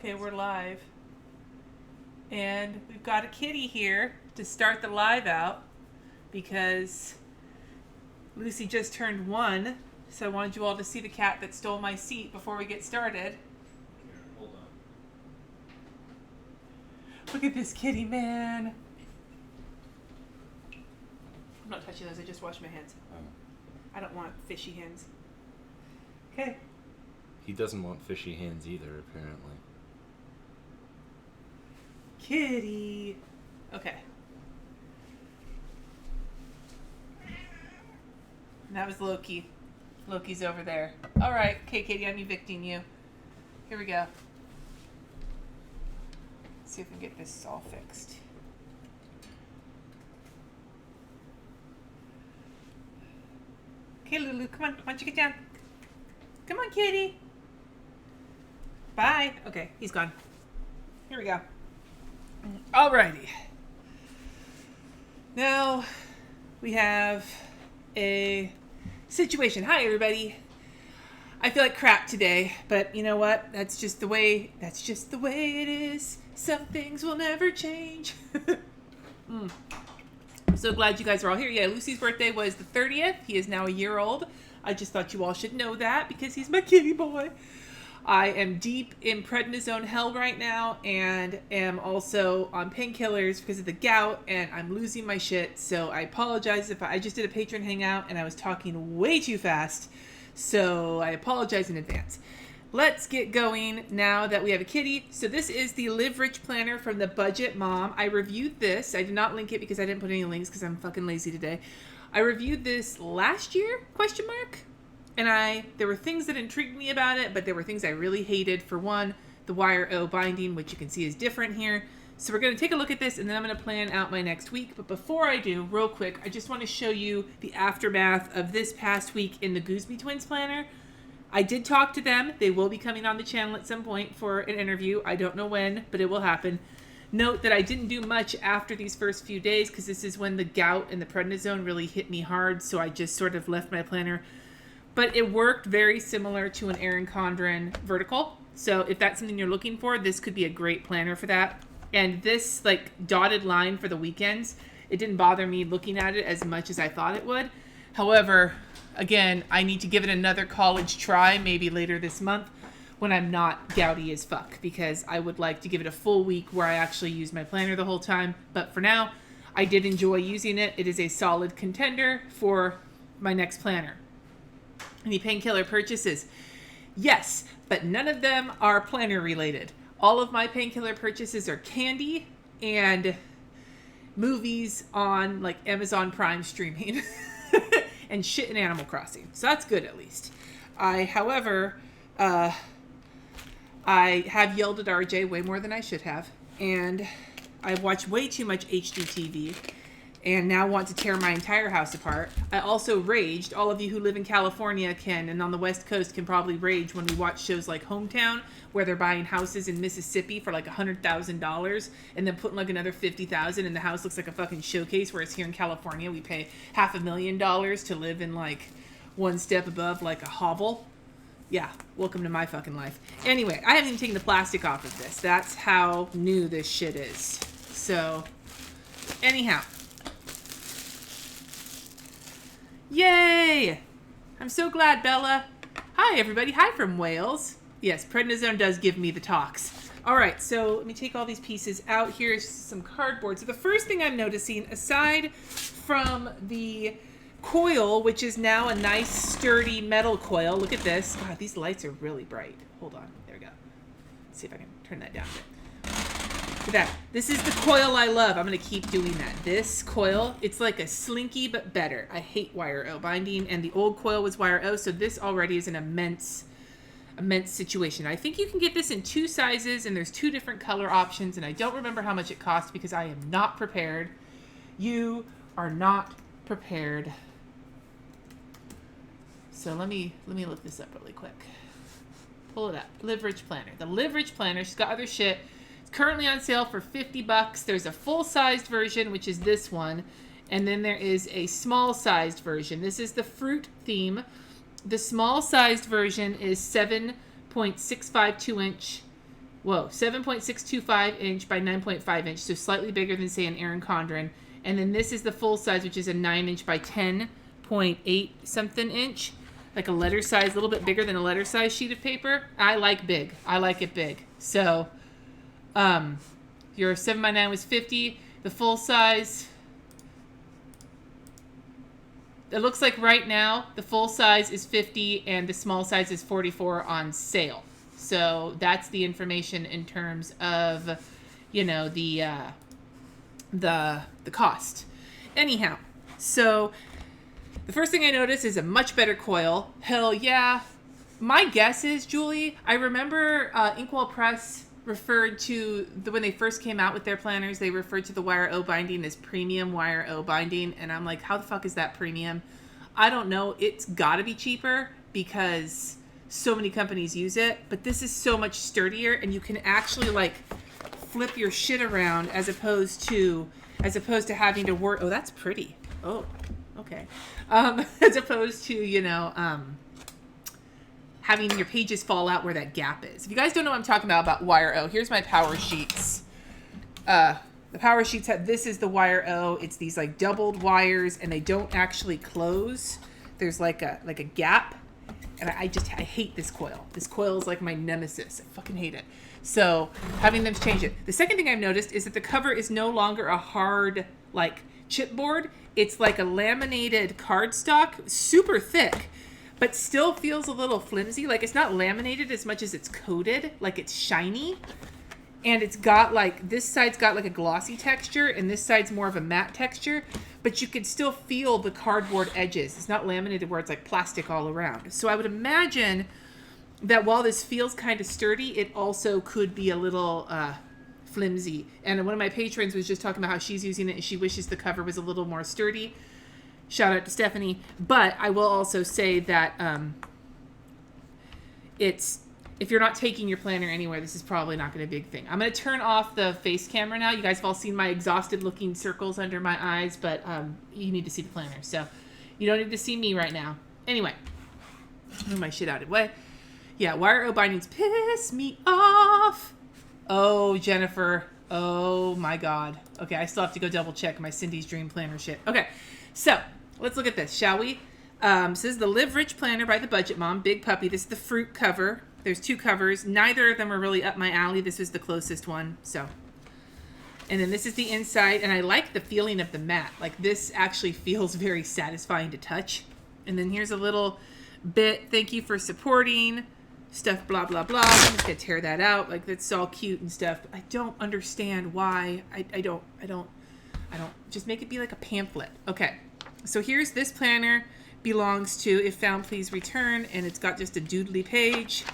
Okay, we're live. And we've got a kitty here to start the live out because Lucy just turned 1. So I wanted you all to see the cat that stole my seat before we get started. Here, hold on. Look at this kitty, man. I'm not touching those. I just washed my hands. I don't want fishy hands. Okay. He doesn't want fishy hands either, apparently. Kitty. Okay. And that was Loki. Loki's over there. All right. Okay, Katie, I'm evicting you. Here we go. Let's see if we can get this all fixed. Okay, Lulu, come on. Why don't you get down? Come on, kitty. Bye. Okay, he's gone. Here we go. Alrighty. Now we have a situation. Hi, everybody. I feel like crap today, but you know what? That's just the way it is. Some things will never change. I'm so glad you guys are all here. Yeah, Lucy's birthday was the 30th. He is now a year old. I just thought you all should know that because he's my kitty boy. I am deep in prednisone hell right now and am also on painkillers because of the gout, and I'm losing my shit. So I apologize if I just did a patron hangout and I was talking way too fast. So I apologize in advance. Let's get going now that we have a kitty. So this is the Live Rich Planner from the Budget Mom. I reviewed this. I did not link it because I didn't put any links because I'm fucking lazy today. I reviewed this last year, ? And there were things that intrigued me about it, but there were things I really hated. For one, the wire O binding, which you can see is different here. So we're going to take a look at this, and then I'm going to plan out my next week. But before I do, real quick, I just want to show you the aftermath of this past week in the Gooseby Twins planner. I did talk to them. They will be coming on the channel at some point for an interview. I don't know when, but it will happen. Note that I didn't do much after these first few days because this is when the gout and the prednisone really hit me hard. So I just sort of left my planner. But it worked very similar to an Erin Condren vertical. So if that's something you're looking for, this could be a great planner for that. And this like dotted line for the weekends, it didn't bother me looking at it as much as I thought it would. However, again, I need to give it another college try, maybe later this month when I'm not gouty as fuck, because I would like to give it a full week where I actually use my planner the whole time. But for now, I did enjoy using it. It is a solid contender for my next planner. Any painkiller purchases? Yes, but none of them are planner related. All of my painkiller purchases are candy and movies on like Amazon Prime streaming and shit in Animal Crossing. So that's good at least. However, I have yelled at RJ way more than I should have. And I've watched way too much HGTV. And now want to tear my entire house apart. I also raged. All of you who live in California can, and on the West Coast can probably rage when we watch shows like Hometown, where they're buying houses in Mississippi for like $100,000 and then putting like another $50,000 and the house looks like a fucking showcase, whereas here in California we pay $500,000 to live in like one step above like a hovel. Yeah, welcome to my fucking life. Anyway, I haven't even taken the plastic off of this. That's how new this shit is. So, anyhow. Yay! I'm so glad, Bella. Hi, everybody. Hi from Wales. Yes, prednisone does give me the talks. All right, so let me take all these pieces out. Here's some cardboard. So the first thing I'm noticing, aside from the coil, which is now a nice, sturdy metal coil. Look at this. God, these lights are really bright. Hold on. There we go. Let's see if I can turn that down a bit. Look at that. This is the coil I love. I'm going to keep doing that. This coil, it's like a slinky, but better. I hate wire O binding, and the old coil was wire O, so this already is an immense situation. I think you can get this in 2 sizes, and there's 2 different color options, and I don't remember how much it costs because I am not prepared. You are not prepared. So let me look this up really quick. Pull it up. Live Rich Planner. The Live Rich Planner. She's got other shit. Currently on sale for $50. There's a full-sized version, which is this one, and then there is a small-sized version. This is the fruit theme. The small-sized version is 7.652 inch Whoa, 7.625 inch by 9.5 inch, so slightly bigger than, say, an Erin Condren. And then this is the full size, which is a 9 inch by 10.8 something inch. Like a letter size, a little bit bigger than a letter size sheet of paper. I like big. I like it big. So, your 7x9 was 50. The full size, it looks like right now the full size is 50 and the small size is 44 on sale. So that's the information in terms of, you know, the cost. Anyhow, so the first thing I noticed is a much better coil. Hell yeah. My guess is, Julie, I remember Inkwell Press referred to, when they first came out with their planners, they referred to the wire O binding as premium wire O binding. And I'm like, how the fuck is that premium? I don't know. It's got to be cheaper because so many companies use it. But this is so much sturdier, and you can actually like flip your shit around as opposed to having to work. Oh, that's pretty. Oh, okay. As opposed to, you know, having your pages fall out where that gap is. If you guys don't know what I'm talking about wire O, here's my power sheets. The power sheets have, this is the wire O. It's these like doubled wires, and they don't actually close. There's like a gap, and I hate this coil. This coil is like my nemesis. I fucking hate it. So having them change it. The second thing I've noticed is that the cover is no longer a hard like chipboard. It's like a laminated cardstock, super thick, but still feels a little flimsy. Like it's not laminated as much as it's coated, like it's shiny. And it's got like, this side's got like a glossy texture and this side's more of a matte texture, but you can still feel the cardboard edges. It's not laminated where it's like plastic all around. So I would imagine that while this feels kind of sturdy, it also could be a little flimsy. And one of my patrons was just talking about how she's using it and she wishes the cover was a little more sturdy. Shout out to Stephanie. But I will also say that if you're not taking your planner anywhere, this is probably not going to be a big thing. I'm going to turn off the face camera now. You guys have all seen my exhausted looking circles under my eyes, but you need to see the planner. So you don't need to see me right now. Anyway, move my shit out of the way. Yeah, wire O bindings piss me off. Oh, Jennifer. Oh my God. Okay, I still have to go double check my Cindy's Dream Planner shit. Okay, so let's look at this, shall we? This is the Live Rich Planner by the Budget Mom. Big puppy. This is the fruit cover. There's two covers. Neither of them are really up my alley. This is the closest one. So, and then this is the inside. And I like the feeling of the mat. Like this actually feels very satisfying to touch. And then here's a little bit. Thank you for supporting stuff, blah, blah, blah. I'm just going to tear that out. Like that's all cute and stuff. But I don't understand why. I don't. Just make it be like a pamphlet. Okay. So here's this planner belongs to If Found Please Return. And it's got just a doodly page.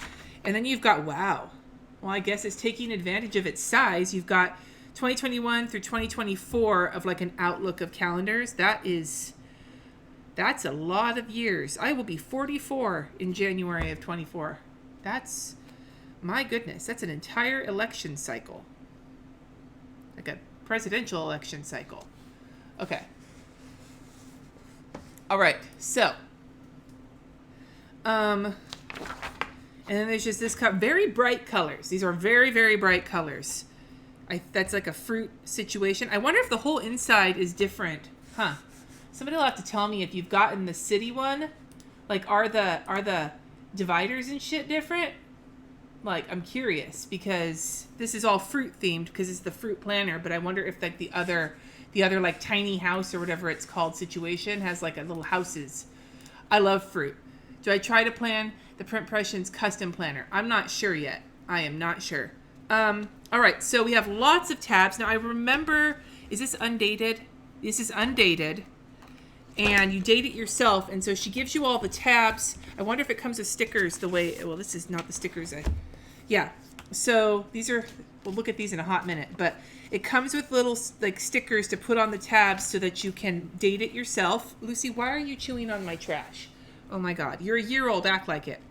And then you've got, wow, well, I guess it's taking advantage of its size. You've got 2021 through 2024 of like an outlook of calendars. That's a lot of years. I will be 44 in January of 24. That's, my goodness, that's an entire election cycle. Like a presidential election cycle. Okay. All right, so, and then there's just this very bright colors. These are very, very bright colors. That's like a fruit situation. I wonder if the whole inside is different. Huh. Somebody will have to tell me if you've gotten the city one. Like, are the dividers and shit different? Like, I'm curious because this is all fruit themed because it's the fruit planner. But I wonder if like the other like tiny house or whatever it's called situation has like a little houses. I love fruit. Do I try to plan the Print Pressions custom planner? I'm not sure yet. I am not sure. All right, so we have lots of tabs. Now I remember, is this undated? This is undated. And you date it yourself. And so she gives you all the tabs. I wonder if it comes with stickers the way, well, this is not the stickers. Yeah, so these are, we'll look at these in a hot minute. But it comes with little like stickers to put on the tabs so that you can date it yourself. Lucy, why are you chewing on my trash? Oh my God, you're a year old, act like it.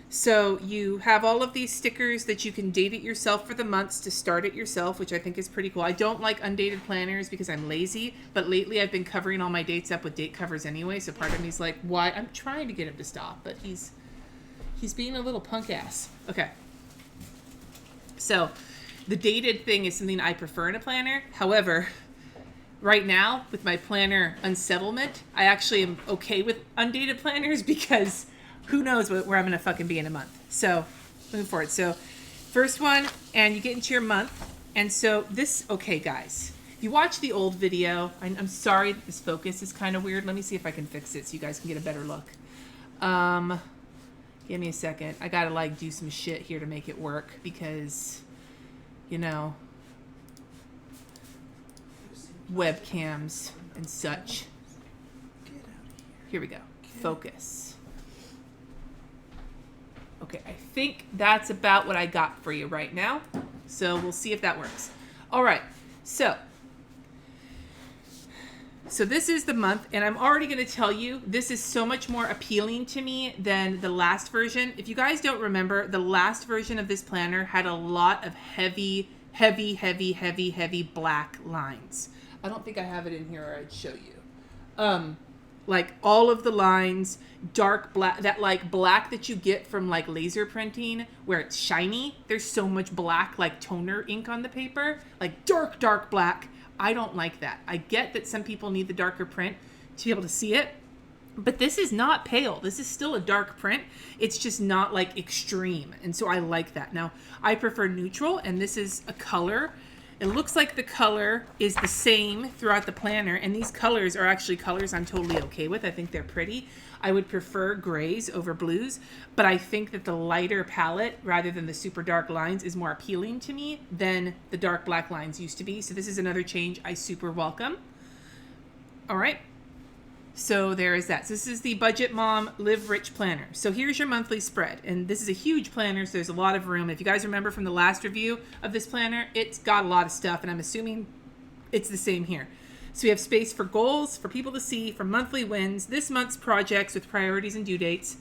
So you have all of these stickers that you can date it yourself for the months to start it yourself, which I think is pretty cool. I don't like undated planners because I'm lazy, but lately I've been covering all my dates up with date covers anyway, so part of me's like, why? I'm trying to get him to stop, but he's being a little punk ass. Okay. So the dated thing is something I prefer in a planner. However, right now with my planner unsettlement, I actually am okay with undated planners because who knows where I'm going to fucking be in a month. So moving forward. So first one, and you get into your month. And so this, okay, guys, if you watch the old video, I'm sorry that this focus is kind of weird. Let me see if I can fix it so you guys can get a better look. Give me a second. I got to like do some shit here to make it work because, you know, webcams and such. Here we go. Focus. Okay, I think that's about what I got for you right now. So we'll see if that works. All right. So this is the month, and I'm already going to tell you, this is so much more appealing to me than the last version. If you guys don't remember, the last version of this planner had a lot of heavy black lines. I don't think I have it in here or I'd show you. Like all of the lines, dark black, that like black that you get from like laser printing where it's shiny. There's so much black, like toner ink on the paper, like dark black. I don't like that. I get that some people need the darker print to be able to see it, but this is not pale. This is still a dark print. It's just not like extreme. And so I like that. Now I prefer neutral, and this is a color. It looks like the color is the same throughout the planner, and these colors are actually colors I'm totally okay with. I think they're pretty. I would prefer grays over blues, but I think that the lighter palette rather than the super dark lines is more appealing to me than the dark black lines used to be. So this is another change I super welcome. All right. So there is that. So this is the Budget Mom Live Rich Planner. So here's your monthly spread. And this is a huge planner, so there's a lot of room. If you guys remember from the last review of this planner, it's got a lot of stuff, and I'm assuming it's the same here. So we have space for goals, for people to see, for monthly wins, this month's projects with priorities and due dates.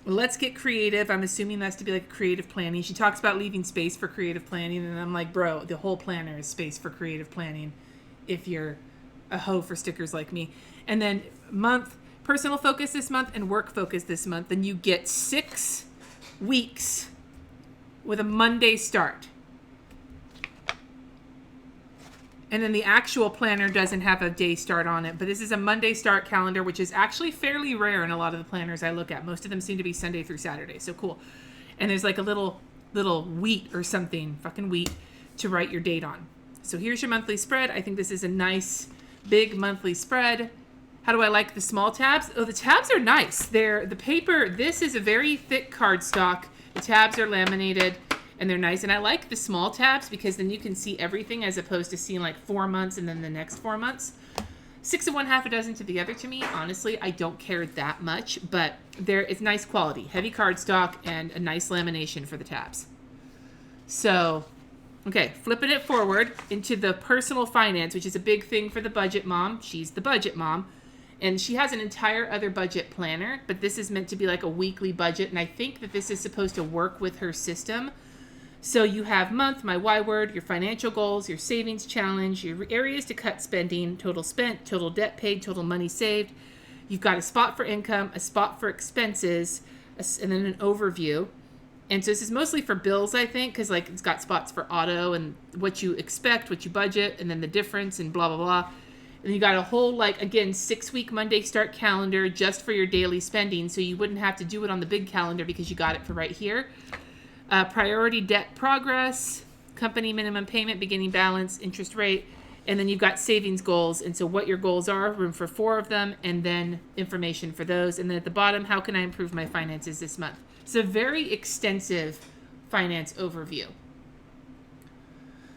Let's get creative. I'm assuming that's to be like creative planning. She talks about leaving space for creative planning, and I'm like, bro, the whole planner is space for creative planning if you're a hoe for stickers like me. And then month, personal focus this month and work focus this month. Then you get 6 weeks with a Monday start. And then the actual planner doesn't have a day start on it, but this is a Monday start calendar, which is actually fairly rare in a lot of the planners I look at. Most of them seem to be Sunday through Saturday, so cool. And there's like a little wheat or something, fucking wheat, to write your date on. So here's your monthly spread. I think this is a nice big monthly spread. How do I like the small tabs? Oh, the tabs are nice. They're the paper. This is a very thick cardstock. The tabs are laminated and they're nice. And I like the small tabs because then you can see everything as opposed to seeing like 4 months and then the next 4 months. 6 of one, half a dozen to the other to me. Honestly, I don't care that much, but it's nice quality. Heavy cardstock and a nice lamination for the tabs. So, okay, flipping it forward into the personal finance, which is a big thing for the budget mom. She's the budget mom. And she has an entire other budget planner, but this is meant to be like a weekly budget. And I think that this is supposed to work with her system. So you have month, my Y word, your financial goals, your savings challenge, your areas to cut spending, total spent, total debt paid, total money saved. You've got a spot for income, a spot for expenses, and then an overview. And so this is mostly for bills, I think, because like it's got spots for auto and what you expect, what you budget, and then the difference and blah, blah, blah. And you got a whole, like, again, 6-week Monday start calendar just for your daily spending. So you wouldn't have to do it on the big calendar because you got it for right here. Priority debt progress, company minimum payment, beginning balance, interest rate. And then you've got savings goals. And so what your goals are, room for 4 of them, and then information for those. And then at the bottom, how can I improve my finances this month? It's a very extensive finance overview.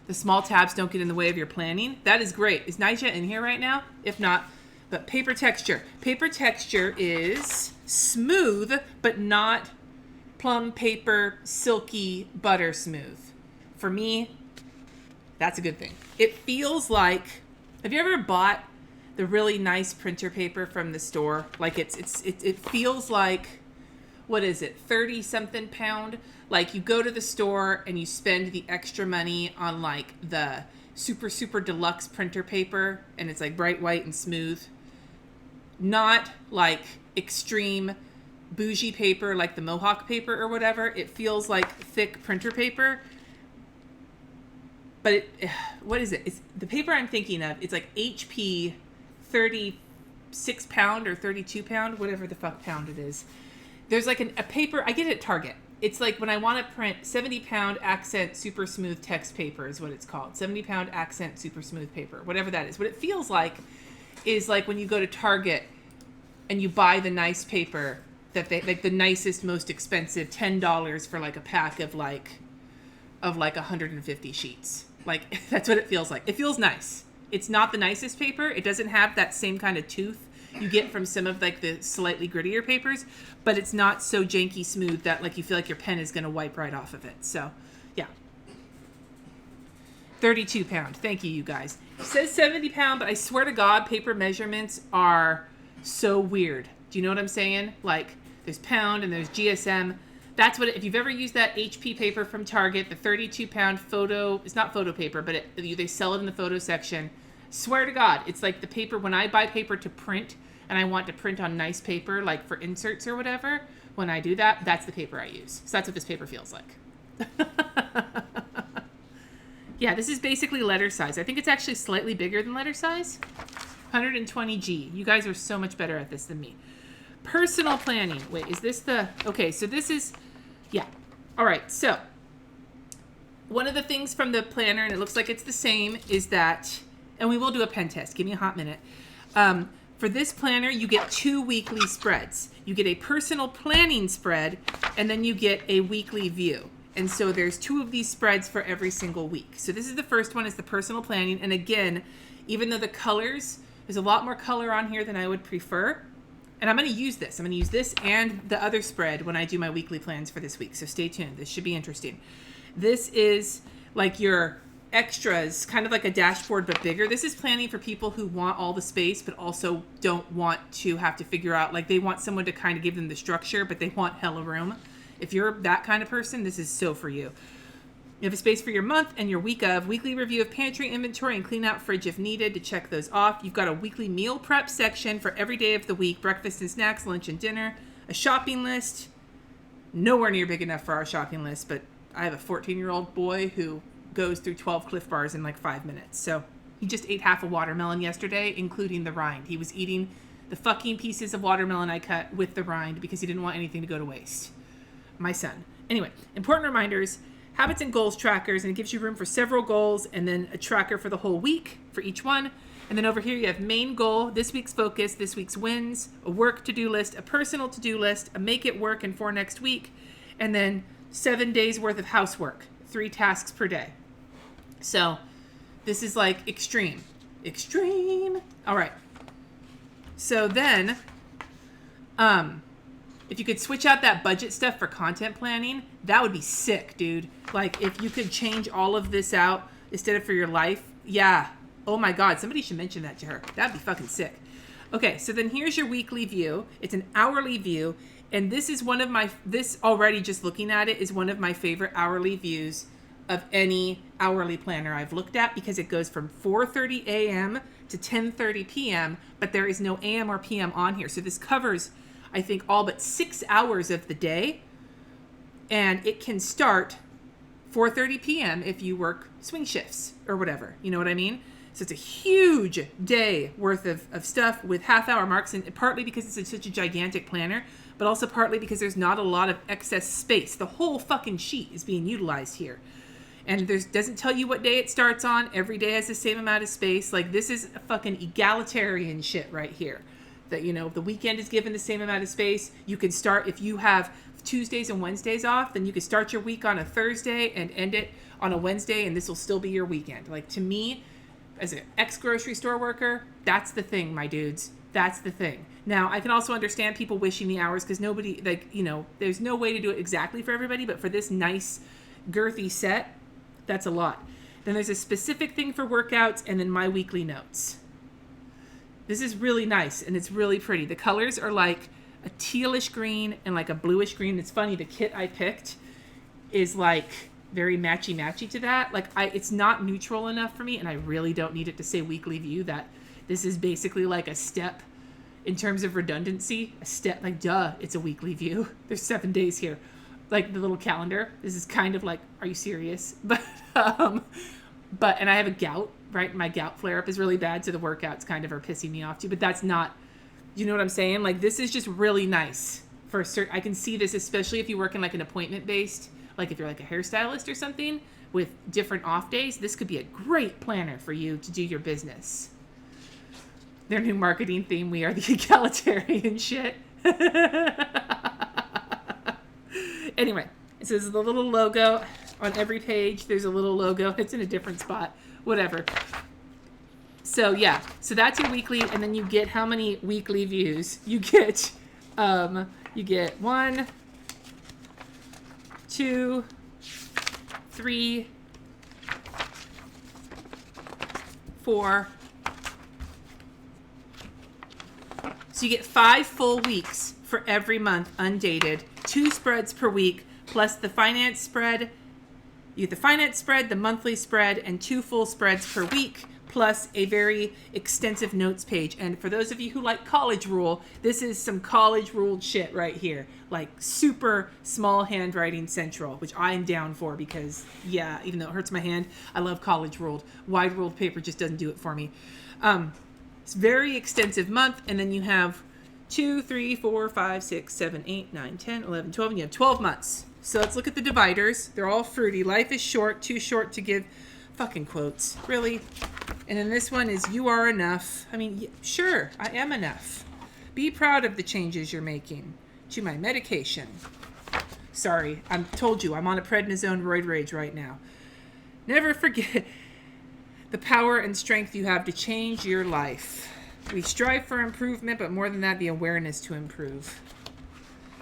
The small tabs don't get in the way of your planning. That is great. Is Nigel in here right now? If not, but paper texture. Paper texture is smooth, but not plum paper, silky, butter smooth. For me, that's a good thing. It feels like, have you ever bought the really nice printer paper from the store? Like it feels like, what is it, 30 something pound? Like you go to the store and you spend the extra money on like the super deluxe printer paper and it's like bright white and smooth. Not like extreme bougie paper like the Mohawk paper or whatever. It feels like thick printer paper, but what is it? It's the paper I'm thinking of. It's like HP 36 pound or 32 pound, whatever the fuck pound it is. There's like a paper, I get it at Target. It's like when I want to print 70-pound accent super smooth text paper is what it's called. 70-pound accent super smooth paper, whatever that is. What it feels like is like when you go to Target and you buy the nice paper that they, like the nicest, most expensive, $10 for like a pack of like 150 sheets. Like, that's what it feels like. It feels nice. It's not the nicest paper. It doesn't have that same kind of tooth you get from some of like the slightly grittier papers, but it's not so janky smooth that like you feel like your pen is going to wipe right off of it. So yeah, 32 pound. Thank you, you guys. It says 70 pound, but I swear to God, paper measurements are so weird. Do you know what I'm saying? Like there's pound and there's GSM. That's what, if you've ever used that HP paper from Target, the 32 pound photo, it's not photo paper, but they sell it in the photo section. Swear to God, it's like the paper, when I buy paper to print and I want to print on nice paper, like for inserts or whatever, when I do that, that's the paper I use. So that's what this paper feels like. Yeah, this is basically letter size. I think it's actually slightly bigger than letter size. 120G. You guys are so much better at this than me. Personal planning. Wait, is this the... Okay, so this is... Yeah. All right, so one of the things from the planner, and it looks like it's the same, is that... And we will do a pen test. Give me a hot minute. For this planner, you get 2 weekly spreads. You get a personal planning spread, and then you get a weekly view. And so there's 2 of these spreads for every single week. So this is the first one, is the personal planning. And again, even though the colors, there's a lot more color on here than I would prefer. And I'm going to use this. I'm going to use this and the other spread when I do my weekly plans for this week. So stay tuned. This should be interesting. This is like your extras, kind of like a dashboard but bigger. This is planning for people who want all the space but also don't want to have to figure out, like they want someone to kind of give them the structure but they want hella room. If you're that kind of person, this is so for you. You have a space for your month and your week of, weekly review of pantry inventory and clean out fridge if needed to check those off. You've got a weekly meal prep section for every day of the week, breakfast and snacks, lunch and dinner, a shopping list, nowhere near big enough for our shopping list, but I have a 14-year-old boy who goes through 12 Cliff Bars in like 5 minutes. So he just ate half a watermelon yesterday, including the rind. He was eating the fucking pieces of watermelon I cut with the rind because he didn't want anything to go to waste. My son. Anyway, important reminders, habits and goals trackers, and it gives you room for several goals and then a tracker for the whole week for each one. And then over here you have main goal, this week's focus, this week's wins, a work to-do list, a personal to-do list, a make it work and for next week, and then 7 days worth of housework, 3 tasks per day. So this is like extreme. All right. So then, if you could switch out that budget stuff for content planning, that would be sick, dude. Like if you could change all of this out instead of for your life. Yeah. Oh my God. Somebody should mention that to her. That'd be fucking sick. Okay. So then here's your weekly view. It's an hourly view. And this is one of my, this already just looking at it is one of my favorite hourly views of any hourly planner I've looked at, because it goes from 4:30 a.m. to 10:30 p.m., but there is no a.m. or p.m. on here. So this covers, I think, all but 6 hours of the day, and it can start 4:30 p.m. if you work swing shifts or whatever. You know what I mean? So it's a huge day worth of stuff with half-hour marks, and partly because it's such a gigantic planner, but also partly because there's not a lot of excess space. The whole fucking sheet is being utilized here. And doesn't tell you what day it starts on. Every day has the same amount of space. Like, this is a fucking egalitarian shit right here. That, you know, the weekend is given the same amount of space. You can start, if you have Tuesdays and Wednesdays off, then you can start your week on a Thursday and end it on a Wednesday, and this will still be your weekend. Like, to me, as an ex-grocery store worker, that's the thing, my dudes. That's the thing. Now, I can also understand people wishing the hours, because nobody, like, you know, there's no way to do it exactly for everybody, but for this nice, girthy set, that's a lot. Then there's a specific thing for workouts, and then my weekly notes. This is really nice, and it's really pretty. The colors are like a tealish green and like a bluish green. It's funny, the kit I picked is like very matchy-matchy to that. Like, it's not neutral enough for me, and I really don't need it to say weekly view. That this is basically like a step in terms of redundancy. A step, like, duh, it's a weekly view. There's 7 days here. Like the little calendar. This is kind of like, are you serious? But and I have a gout, right? My gout flare up is really bad, so the workouts kind of are pissing me off too. But that's not, you know what I'm saying? Like, this is just really nice for certain. I can see this, especially if you work in like an appointment based, like if you're like a hairstylist or something with different off days. This could be a great planner for you to do your business. Their new marketing theme: we are the egalitarian shit. Anyway, it says the little logo on every page. There's a little logo. It's in a different spot. Whatever. So yeah, so that's your weekly, and then you get how many weekly views you get. You get 1, 2, 3, 4. So you get 5 full weeks for every month, undated. 2 spreads per week, plus the finance spread. You get the finance spread, the monthly spread, and 2 full spreads per week, plus a very extensive notes page. And for those of you who like college rule, this is some college ruled shit right here. Like super small handwriting central, which I am down for because, yeah, even though it hurts my hand, I love college ruled. Wide ruled paper just doesn't do it for me. It's very extensive month, and then you have 2, 3, 4, 5, 6, 7, 8, 9, 10, 11, 12, and you have 12 months. So let's look at the dividers. They're all fruity. Life is short, too short to give fucking quotes. Really? And then this one is you are enough. I mean, sure, I am enough. Be proud of the changes you're making to my medication. Sorry, I told you, I'm on a prednisone roid rage right now. Never forget the power and strength you have to change your life. We strive for improvement, but more than that, the awareness to improve.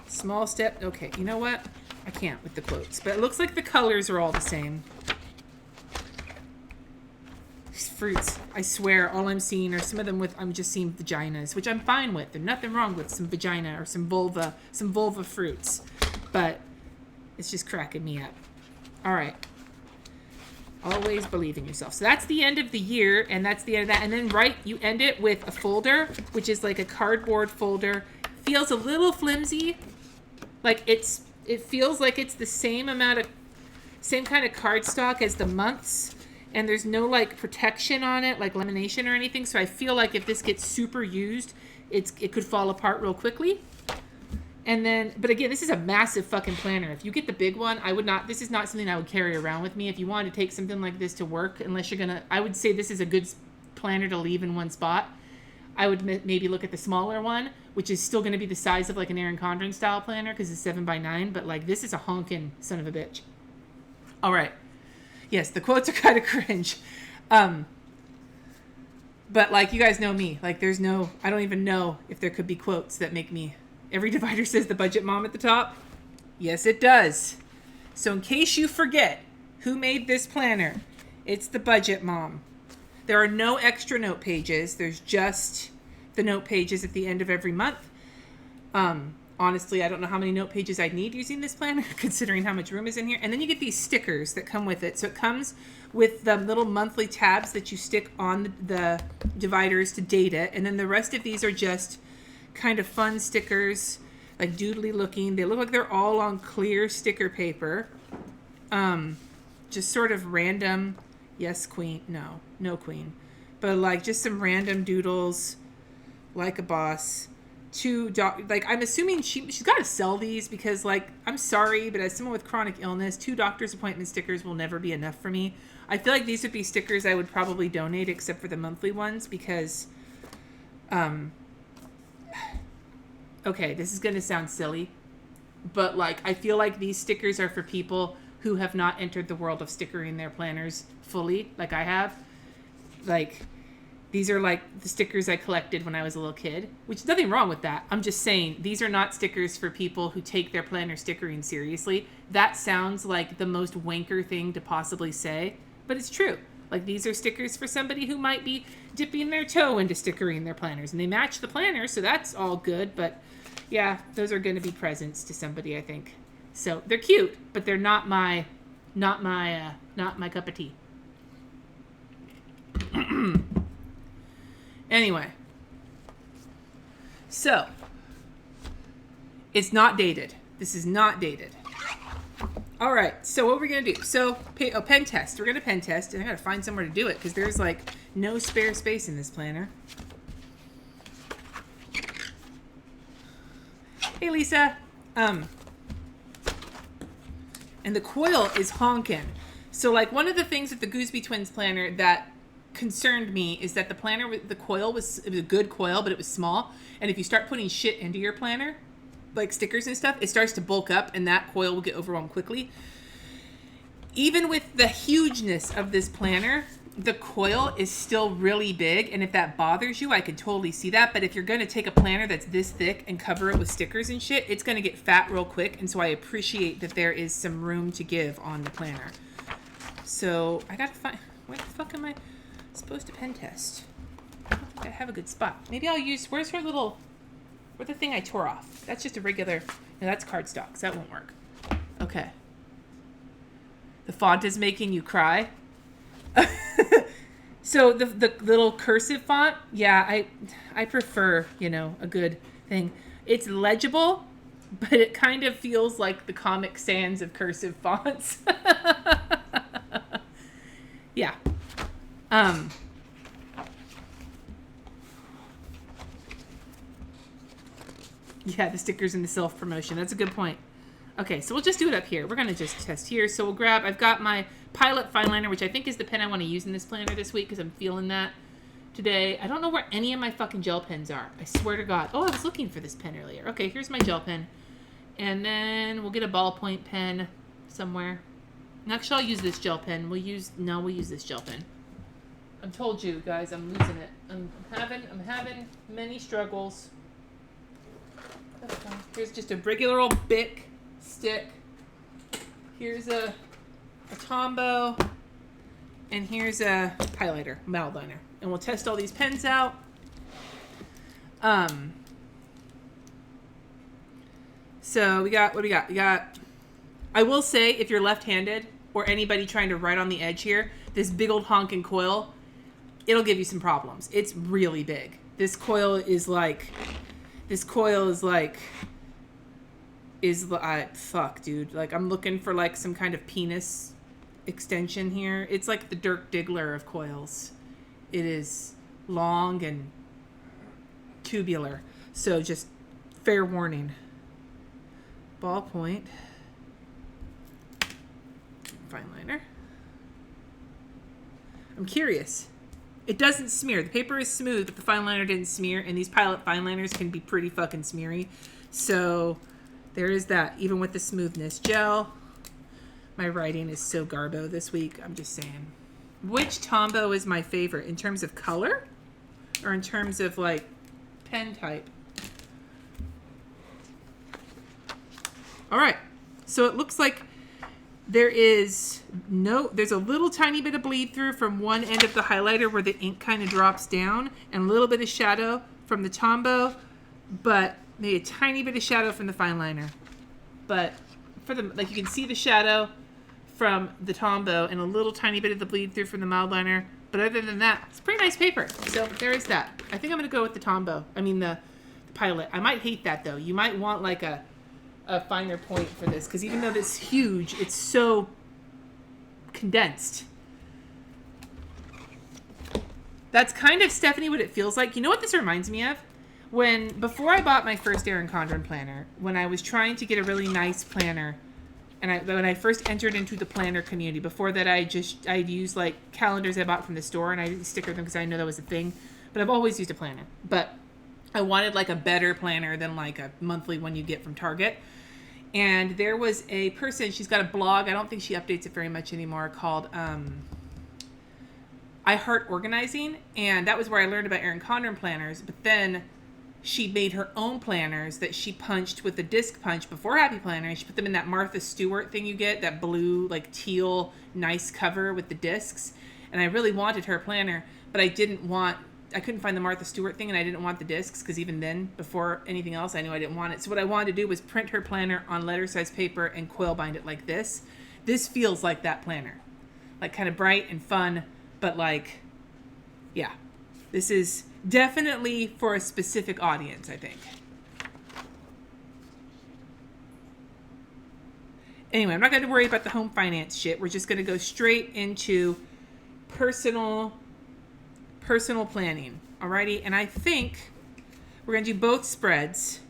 Small step. Okay, you know what? I can't with the quotes, but it looks like the colors are all the same. These fruits, I swear, all I'm seeing are some of them with, I'm just seeing vaginas, which I'm fine with. There's nothing wrong with some vagina or some vulva fruits, but it's just cracking me up. All right. Always believe in yourself. So that's the end of the year, and that's the end of that. And then, right, you end it with a folder, which is like a cardboard folder. Feels a little flimsy. Like it feels like it's the same kind of cardstock as the months, and there's no like protection on it, like lamination or anything. So I feel like if this gets super used, it could fall apart real quickly. And then, but again, this is a massive fucking planner. If you get the big one, this is not something I would carry around with me. If you wanted to take something like this to work, I would say this is a good planner to leave in one spot. I would maybe look at the smaller one, which is still going to be the size of like an Erin Condren style planner because it's 7x9, but like this is a honking son of a bitch. All right. Yes, the quotes are kind of cringe. But like, you guys know me, like I don't even know if there could be quotes that make me. Every divider says the budget mom at the top. Yes, it does. So in case you forget who made this planner, it's the budget mom. There are no extra note pages. There's just the note pages at the end of every month. Honestly, I don't know how many note pages I'd need using this planner, considering how much room is in here. And then you get these stickers that come with it. So it comes with the little monthly tabs that you stick on the dividers to date it. And then the rest of these are just kind of fun stickers, like doodly looking. They look like they're all on clear sticker paper. Just sort of random, yes queen, no queen, but like just some random doodles, like a boss. Like I'm assuming she's got to sell these because, like, I'm sorry, but as someone with chronic illness, 2 doctor's appointment stickers will never be enough for me. I feel like these would be stickers I would probably donate, except for the monthly ones, because okay, this is going to sound silly, but like I feel like these stickers are for people who have not entered the world of stickering their planners fully, like I have. Like, these are like the stickers I collected when I was a little kid, which is nothing wrong with that. I'm just saying these are not stickers for people who take their planner stickering seriously. That sounds like the most wanker thing to possibly say, but it's true. Like, these are stickers for somebody who might be dipping their toe into stickering their planners, and they match the planner, so that's all good. But yeah, those are going to be presents to somebody, I think. So they're cute, but they're not my cup of tea. Anyway, so it's not dated. This is not dated. All right, so what we're going to do, pen test. We're going to pen test, and I got to find somewhere to do it because there's like no spare space in this planner. Hey, Lisa. And the coil is honking. So like one of the things with the Gooseby Twins planner that concerned me is that the planner with the coil it was a good coil, but it was small. And if you start putting shit into your planner, like stickers and stuff, it starts to bulk up and that coil will get overwhelmed quickly. Even with the hugeness of this planner, the coil is still really big. And if that bothers you, I can totally see that. But if you're going to take a planner that's this thick and cover it with stickers and shit, it's going to get fat real quick. And so I appreciate that there is some room to give on the planner. So I got to find, where the fuck am I supposed to pen test? I don't think I have a good spot. Maybe I'll use, where's the thing I tore off? That's just a regular, no, that's cardstock, so that won't work. Okay. The font is making you cry. So the little cursive font, yeah, I prefer, a good thing. It's legible, but it kind of feels like the Comic Sans of cursive fonts. Yeah. Yeah, the stickers and the self-promotion. That's a good point. Okay, so we'll just do it up here. We're going to just test here. So we'll grab, I've got my Pilot fine liner, which I think is the pen I want to use in this planner this week because I'm feeling that today. I don't know where any of my fucking gel pens are. I swear to God. Oh, I was looking for this pen earlier. Okay, here's my gel pen. And then we'll get a ballpoint pen somewhere. Actually, I'll use this gel pen. We'll use this gel pen. I told you guys, I'm losing it. I'm having many struggles. Here's just a regular old Bic stick. Here's a Tombow. And here's a highlighter, mild liner. And we'll test all these pens out. So what do we got? I will say, if you're left-handed or anybody trying to write on the edge here, this big old honking coil, it'll give you some problems. It's really big. This coil is like, fuck, dude. Like, I'm looking for like some kind of penis extension here. It's like the Dirk Diggler of coils. It is long and tubular. So just fair warning. Ballpoint. Fine liner. I'm curious. It doesn't smear. The paper is smooth, but the fine liner didn't smear, and these Pilot fine liners can be pretty fucking smeary. So there is that, even with the smoothness. Gel. My writing is so garbo this week. I'm just saying. Which Tombow is my favorite? In terms of color? Or in terms of, like, pen type? Alright. So it looks like there's a little tiny bit of bleed through from one end of the highlighter where the ink kind of drops down, and a little bit of shadow from the Tombow, but maybe a tiny bit of shadow from the fine liner. But for the, like, you can see the shadow from the Tombow and a little tiny bit of the bleed through from the mild liner. But other than that, it's pretty nice paper. So there is that. I think I'm going to go with the Tombow. I mean, the Pilot. I might hate that, though. You might want, like, a finer point for this, because even though this is huge, it's so condensed. That's kind of, Stephanie, what it feels like. You know what this reminds me of? Before I bought my first Erin Condren planner, when I was trying to get a really nice planner, and when I first entered into the planner community, before that I'd used like calendars I bought from the store, and I didn't sticker them because I know that was a thing, but I've always used a planner. But I wanted like a better planner than like a monthly one you get from Target. And there was a person, she's got a blog, I don't think she updates it very much anymore, called I Heart Organizing. And that was where I learned about Erin Condren planners. But then she made her own planners that she punched with a disc punch before Happy Planner. And she put them in that Martha Stewart thing you get, that blue, like teal, nice cover with the discs. And I really wanted her planner, but I couldn't find the Martha Stewart thing, and I didn't want the discs, because even then, before anything else, I knew I didn't want it. So what I wanted to do was print her planner on letter size paper and coil bind it like this. This feels like that planner. Like kind of bright and fun, but like, yeah. This is definitely for a specific audience, I think. Anyway, I'm not going to worry about the home finance shit. We're just going to go straight into personal planning. Alrighty, and I think we're going to do both spreads.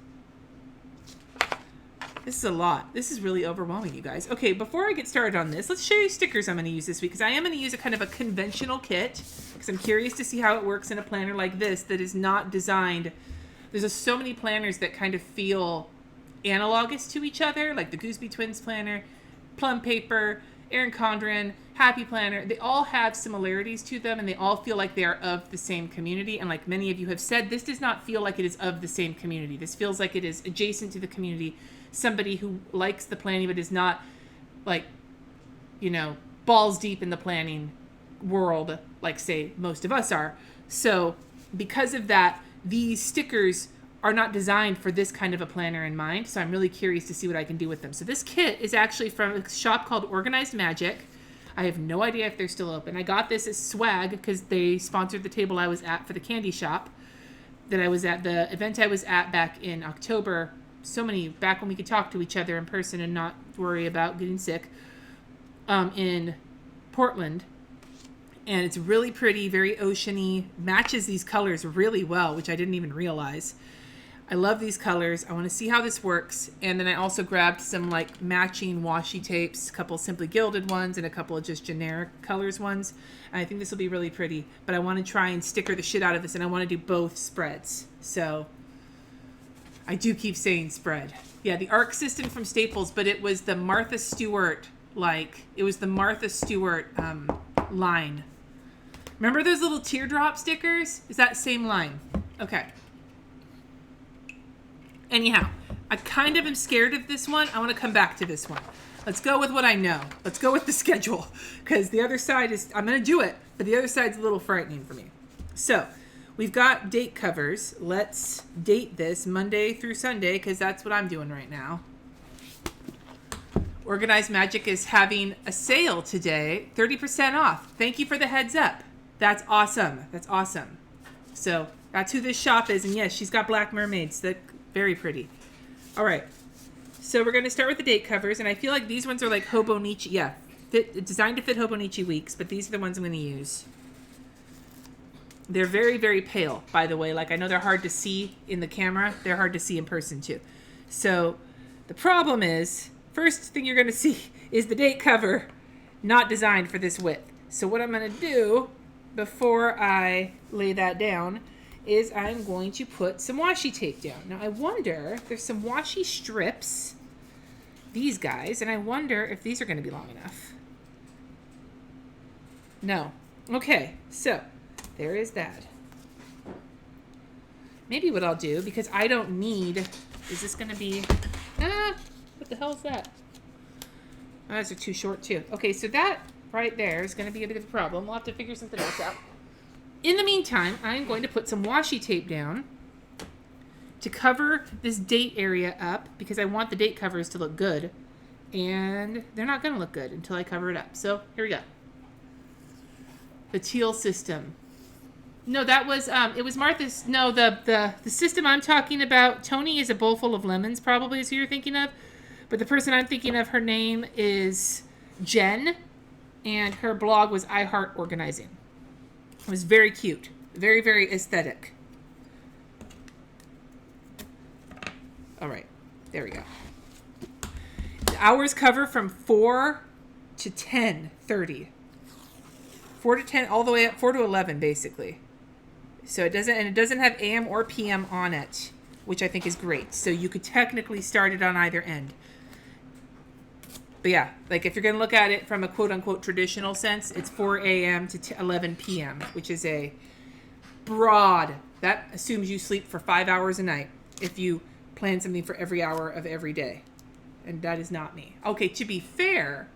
This is a lot. This is really overwhelming, you guys. Okay, before I get started on this, let's show you stickers I'm going to use this week, because I am going to use a kind of a conventional kit, because I'm curious to see how it works in a planner like this that is not designed. There's just so many planners that kind of feel analogous to each other, like the Gooseby Twins planner, Plum Paper, Erin Condren, Happy Planner. They all have similarities to them, and they all feel like they are of the same community. And like many of you have said, this does not feel like it is of the same community. This feels like it is adjacent to the community. Somebody who likes the planning but is not, like, you know, balls deep in the planning world, like, say, most of us are. So because of that, these stickers are not designed for this kind of a planner in mind. So I'm really curious to see what I can do with them. So this kit is actually from a shop called Organized Magic. I have no idea if they're still open. I got this as swag because they sponsored the table I was at for the candy shop that I was at, the event I was at back in October. Back when we could talk to each other in person and not worry about getting sick, in Portland. And it's really pretty, very oceany, matches these colors really well, which I didn't even realize. I love these colors. I want to see how this works. And then I also grabbed some like matching washi tapes, a couple Simply Gilded ones and a couple of just generic colors ones. And I think this will be really pretty, but I want to try and sticker the shit out of this, and I want to do both spreads. So I do keep saying spread. Yeah, the ARC system from Staples, but it was the Martha Stewart, line. Remember those little teardrop stickers? Is that same line? Okay. Anyhow, I kind of am scared of this one. I want to come back to this one. Let's go with what I know. Let's go with the schedule, because the other side is, I'm going to do it, but the other side's a little frightening for me. So we've got date covers. Let's date this Monday through Sunday, because that's what I'm doing right now. Organized Magic is having a sale today, 30% off. Thank you for the heads up. That's awesome. That's awesome. So that's who this shop is. And yes, she's got black mermaids. That's very pretty. All right. So we're going to start with the date covers. And I feel like these ones are like Hobonichi. Yeah, designed to fit Hobonichi weeks. But these are the ones I'm going to use. They're very, very pale, by the way. Like, I know they're hard to see in the camera. They're hard to see in person, too. So the problem is, first thing you're going to see is the date cover not designed for this width. So what I'm going to do before I lay that down is I'm going to put some washi tape down. Now, I wonder, there's some washi strips, these guys, and I wonder if these are going to be long enough. No. Okay, so there is that. Maybe what I'll do, because I don't need, is this going to be, what the hell is that? Oh, those are too short too. Okay, so that right there is going to be a bit of a problem. We'll have to figure something else out. In the meantime, I'm going to put some washi tape down to cover this date area up, because I want the date covers to look good. And they're not going to look good until I cover it up. So here we go. The teal system. No, that was, it was Martha's, no, the system I'm talking about, Tony is a bowl full of lemons, probably is who you're thinking of. But the person I'm thinking of, her name is Jen, and her blog was I Heart Organizing. It was very cute. Very, very aesthetic. All right. There we go. The hours cover from 4 to 10:30. 4 to 10, all the way up, 4 to 11, basically. So it doesn't have AM or PM on it, which I think is great. So you could technically start it on either end. But yeah, like if you're going to look at it from a quote-unquote traditional sense, it's 4 a.m. to 11 p.m., which is a broad, that assumes you sleep for 5 hours a night if you plan something for every hour of every day. And that is not me. Okay, to be fair,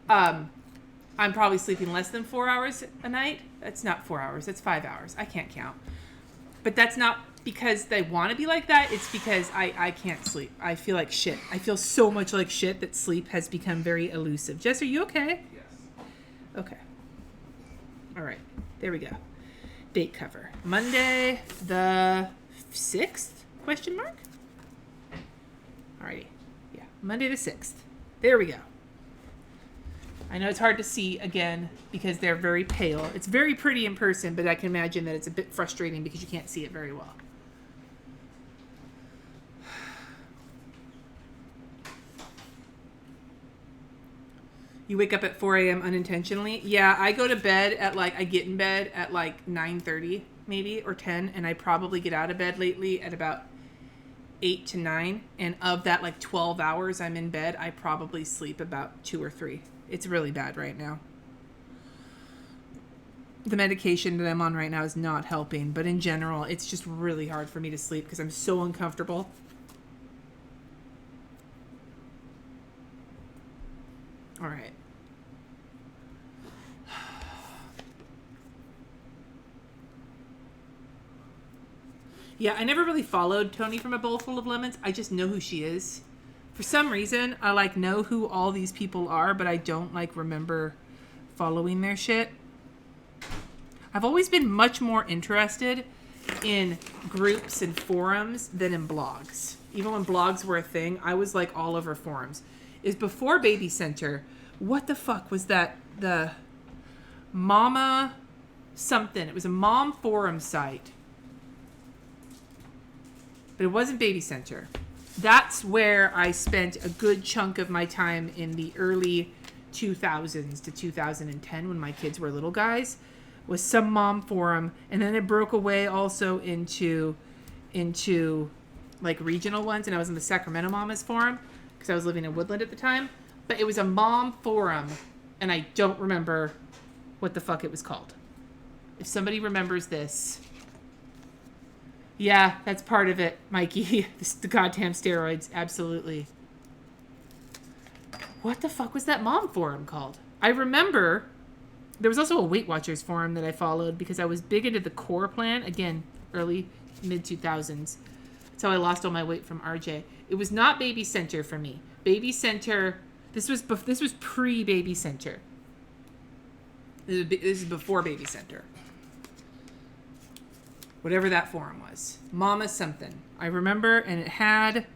I'm probably sleeping less than 4 hours a night. That's not 4 hours, that's 5 hours. I can't count. But that's not because they want to be like that. It's because I can't sleep. I feel like shit. I feel so much like shit that sleep has become very elusive. Jess, are you okay? Yes. Okay. All right. There we go. Date cover. Monday the 6th? Question mark? Alrighty. Monday the 6th. There we go. I know it's hard to see again because they're very pale. It's very pretty in person, but I can imagine that it's a bit frustrating because you can't see it very well. You wake up at 4 a.m. unintentionally? Yeah, I go to bed at I get in bed at 9:30 maybe or 10, and I probably get out of bed lately at about 8 to 9. And of that 12 hours I'm in bed, I probably sleep about 2 or 3. It's really bad right now. The medication that I'm on right now is not helping, but in general, it's just really hard for me to sleep because I'm so uncomfortable. All right. Yeah, I never really followed Tony from A Bowl Full of Lemons. I just know who she is. For some reason, I know who all these people are, but I don't remember following their shit. I've always been much more interested in groups and forums than in blogs. Even when blogs were a thing, I was all over forums. Is before Baby Center, what the fuck was that? The Mama something. It was a mom forum site. But it wasn't Baby Center. That's where I spent a good chunk of my time in the early 2000s to 2010 when my kids were little guys, was some mom forum. And then it broke away also into regional ones. And I was in the Sacramento Mamas forum because I was living in Woodland at the time. But it was a mom forum, and I don't remember what the fuck it was called. If somebody remembers this... Yeah, that's part of it, Mikey. The goddamn steroids, absolutely. What the fuck was that mom forum called? I remember there was also a Weight Watchers forum that I followed because I was big into the core plan. Again, early, mid-2000s. That's how I lost all my weight from RJ. It was not Baby Center for me. Baby Center, this was pre-Baby Center. This is before Baby Center. Whatever that forum was. Mama something. I remember, and it had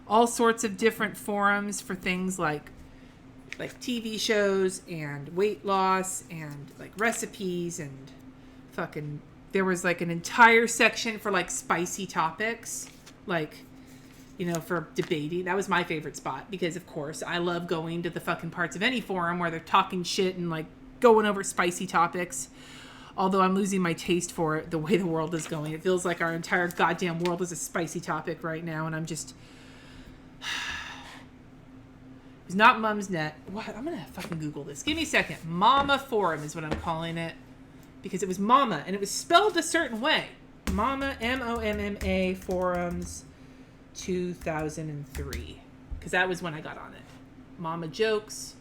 all sorts of different forums for things like TV shows and weight loss and recipes and fucking... There was an entire section for spicy topics. For debating. That was my favorite spot because, of course, I love going to the fucking parts of any forum where they're talking shit and going over spicy topics. Although I'm losing my taste for it the way the world is going. It feels like our entire goddamn world is a spicy topic right now, and I'm just... It's not Mumsnet. What? I'm gonna fucking Google this. Give me a second. Mama Forum is what I'm calling it. Because it was Mama, and it was spelled a certain way. Mama, M-O-M-M-A, Forums, 2003. Because that was when I got on it. Mama Jokes.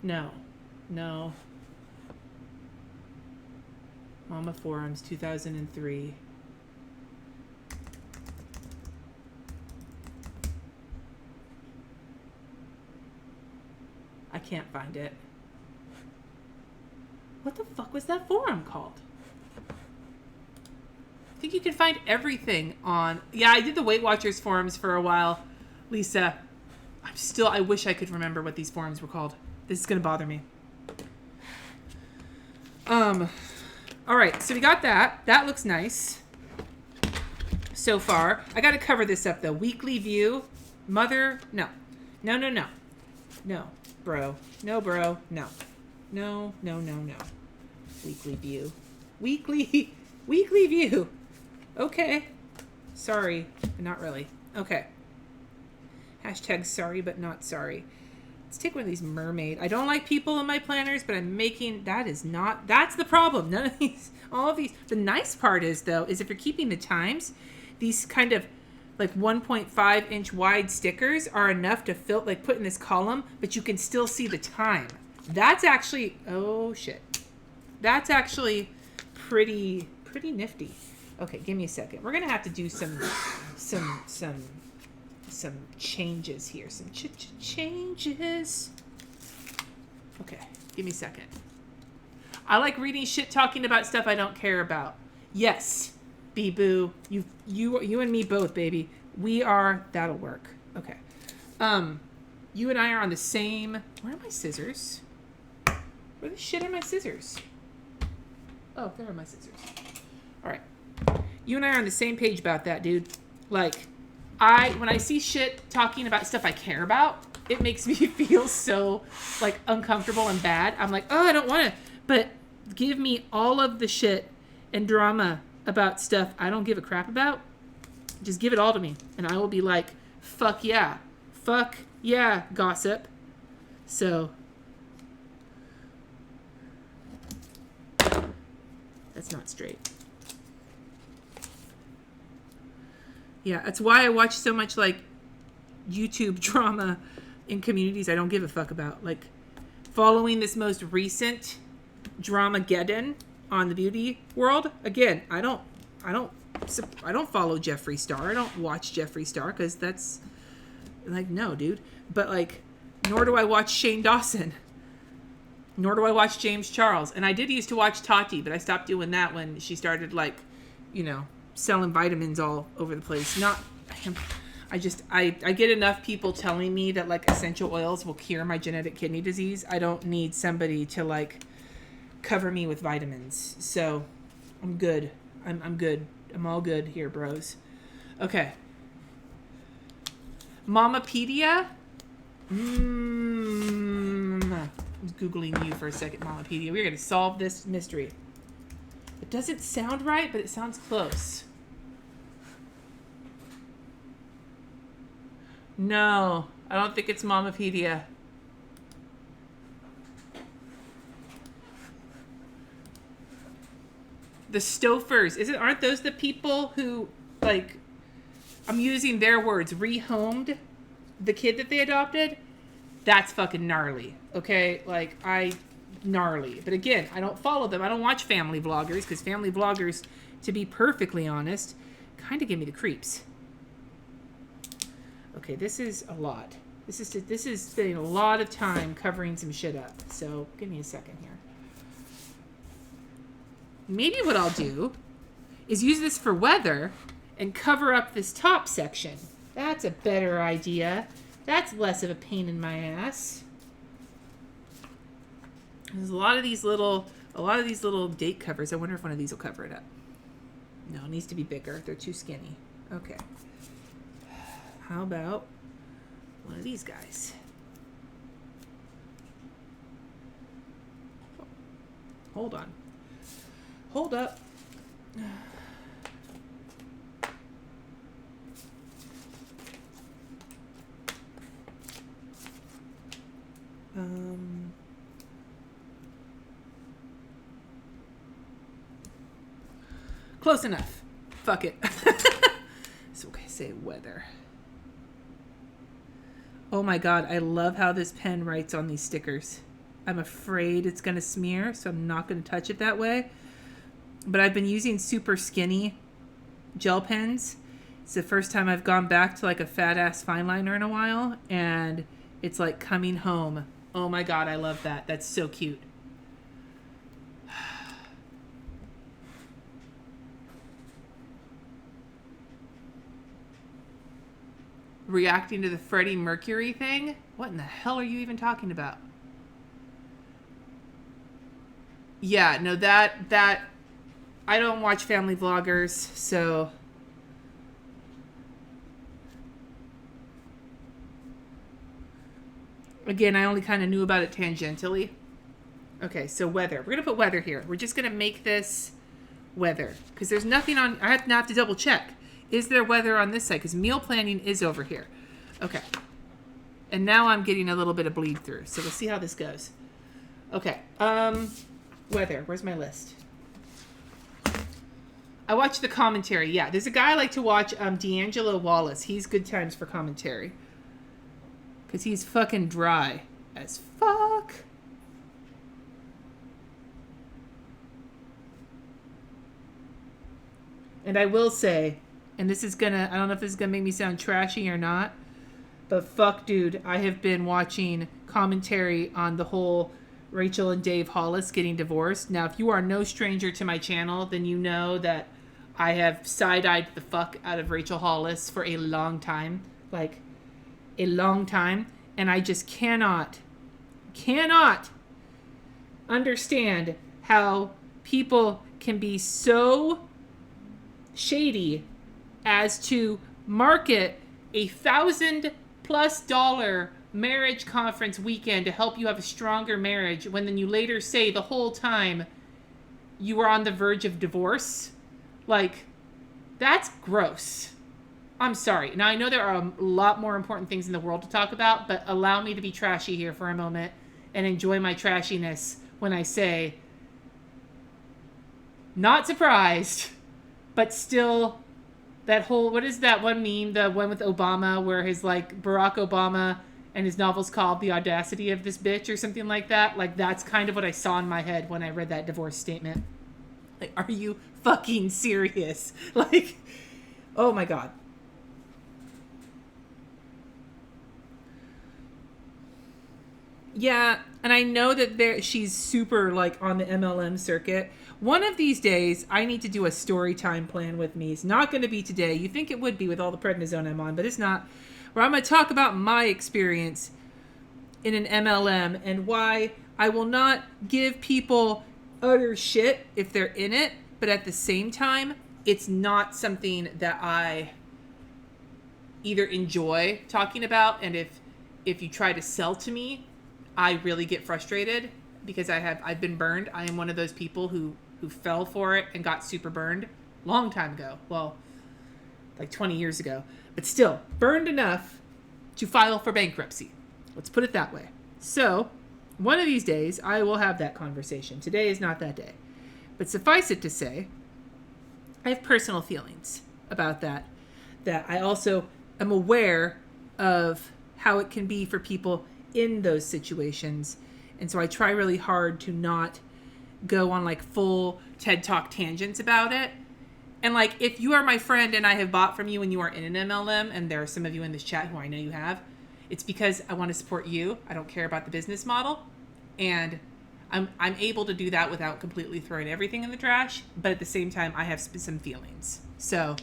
No. Mama Forums, 2003. I can't find it. What the fuck was that forum called? I think you can find everything on... Yeah, I did the Weight Watchers forums for a while. Lisa, I wish I could remember what these forums were called. This is going to bother me. All right, so we got that. That looks nice so far. I got to cover this up, though. Weekly View. Mother. No. No, bro. No, bro. No. No. Weekly View. Weekly View. Okay. Sorry, but not really. Okay. Hashtag sorry, but not sorry. Let's take one of these mermaid. I don't like people in my planners, but I'm making... That's the problem. None of these... All of these... The nice part is, though, is if you're keeping the times, these kind of 1.5 inch wide stickers are enough to put in this column, but you can still see the time. That's actually... Oh, shit. That's actually pretty nifty. Okay, give me a second. We're going to have to do some changes here. Some changes. Okay, give me a second. I like reading shit talking about stuff I don't care about. Yes, Bee-Boo. You and me both, baby. We are... That'll work. Okay. You and I are on the same... Where are my scissors? Where the shit are my scissors? Oh, there are my scissors. All right. You and I are on the same page about that, dude. Like, when I see shit talking about stuff I care about, it makes me feel so, like, uncomfortable and bad. I'm like, oh, I don't want to. But give me all of the shit and drama about stuff I don't give a crap about. Just give it all to me. And I will be like, fuck yeah. Fuck yeah, gossip. So... That's not straight. Yeah, that's why I watch so much, like, YouTube drama in communities I don't give a fuck about. Like, following this most recent Dramageddon on the beauty world. Again, I don't follow Jeffree Star. I don't watch Jeffree Star because that's, like, no, dude. But, like, nor do I watch Shane Dawson. Nor do I watch James Charles. And I did used to watch Tati, but I stopped doing that when she started, like, you know, selling vitamins all over the place. I get enough people telling me that, like, essential oils will cure my genetic kidney disease. I don't need somebody to, like, cover me with vitamins. So I'm good. I'm good. I'm all good here, bros. Okay. Mamapedia? I was Googling you for a second, Mamapedia. We're going to solve this mystery. It doesn't sound right, but it sounds close. No, I don't think it's Mamapedia. The Stofers. Aren't those the people who, like, I'm using their words, rehomed the kid that they adopted? That's fucking gnarly. Okay? Like, gnarly. But again, I don't follow them. I don't watch family vloggers, because family vloggers, to be perfectly honest, kind of give me the creeps. Okay, this is a lot. This is spending a lot of time covering some shit up. So, give me a second here. Maybe what I'll do is use this for weather and cover up this top section. That's a better idea. That's less of a pain in my ass. There's a lot of these little date covers. I wonder if one of these will cover it up. No, it needs to be bigger. They're too skinny. Okay. How about one of these guys? Hold on. Hold up. Close enough. Fuck it. It's okay. Say weather. Oh my god, I love how this pen writes on these stickers. I'm afraid it's going to smear, so I'm not going to touch it that way. But I've been using super skinny gel pens. It's the first time I've gone back to, like, a fat-ass fine liner in a while, and it's like coming home. Oh my god, I love that. That's so cute. Reacting to the Freddie Mercury thing? What in the hell are you even talking about? Yeah, no, that I don't watch family vloggers, so again, I only kind of knew about it tangentially. Okay, so weather. We're gonna put weather here. We're just gonna make this weather because there's nothing on. I have to double check. Is there weather on this side? Because meal planning is over here. Okay. And now I'm getting a little bit of bleed through. So we'll see how this goes. Okay. Weather. Where's my list? I watch the commentary. Yeah, there's a guy I like to watch, D'Angelo Wallace. He's good times for commentary. Because he's fucking dry as fuck. And I will say, and this is gonna, I don't know if this is gonna make me sound trashy or not, but fuck, dude, I have been watching commentary on the whole Rachel and Dave Hollis getting divorced. Now, if you are no stranger to my channel, then you know that I have side-eyed the fuck out of Rachel Hollis for a long time. Like, a long time. And I just cannot understand how people can be so shady as to market $1,000+ marriage conference weekend to help you have a stronger marriage when then you later say the whole time you were on the verge of divorce. Like, that's gross. I'm sorry. Now, I know there are a lot more important things in the world to talk about, but allow me to be trashy here for a moment and enjoy my trashiness when I say, not surprised, but still, that whole, what is that one meme, the one with Obama, where his, like, Barack Obama and his novel's called The Audacity of This Bitch or something like that? Like, that's kind of what I saw in my head when I read that divorce statement. Like, are you fucking serious? Like, oh my God. Yeah, and I know that she's super, like, on the MLM circuit. One of these days, I need to do a story time plan with me. It's not going to be today. You think it would be with all the prednisone I'm on, but it's not. Where I'm going to talk about my experience in an MLM and why I will not give people utter shit if they're in it, but at the same time, it's not something that I either enjoy talking about, and if you try to sell to me, I really get frustrated because I've been burned. I am one of those people who fell for it and got super burned long time ago. Well, like 20 years ago, but still burned enough to file for bankruptcy. Let's put it that way. So one of these days I will have that conversation. Today is not that day, but suffice it to say, I have personal feelings about that I also am aware of how it can be for people in those situations. And so I try really hard to not go on like full TED Talk tangents about it. And like, if you are my friend and I have bought from you and you are in an MLM, and there are some of you in this chat who I know you have, it's because I want to support you. I don't care about the business model. And I'm able to do that without completely throwing everything in the trash. But at the same time, I have some feelings. So,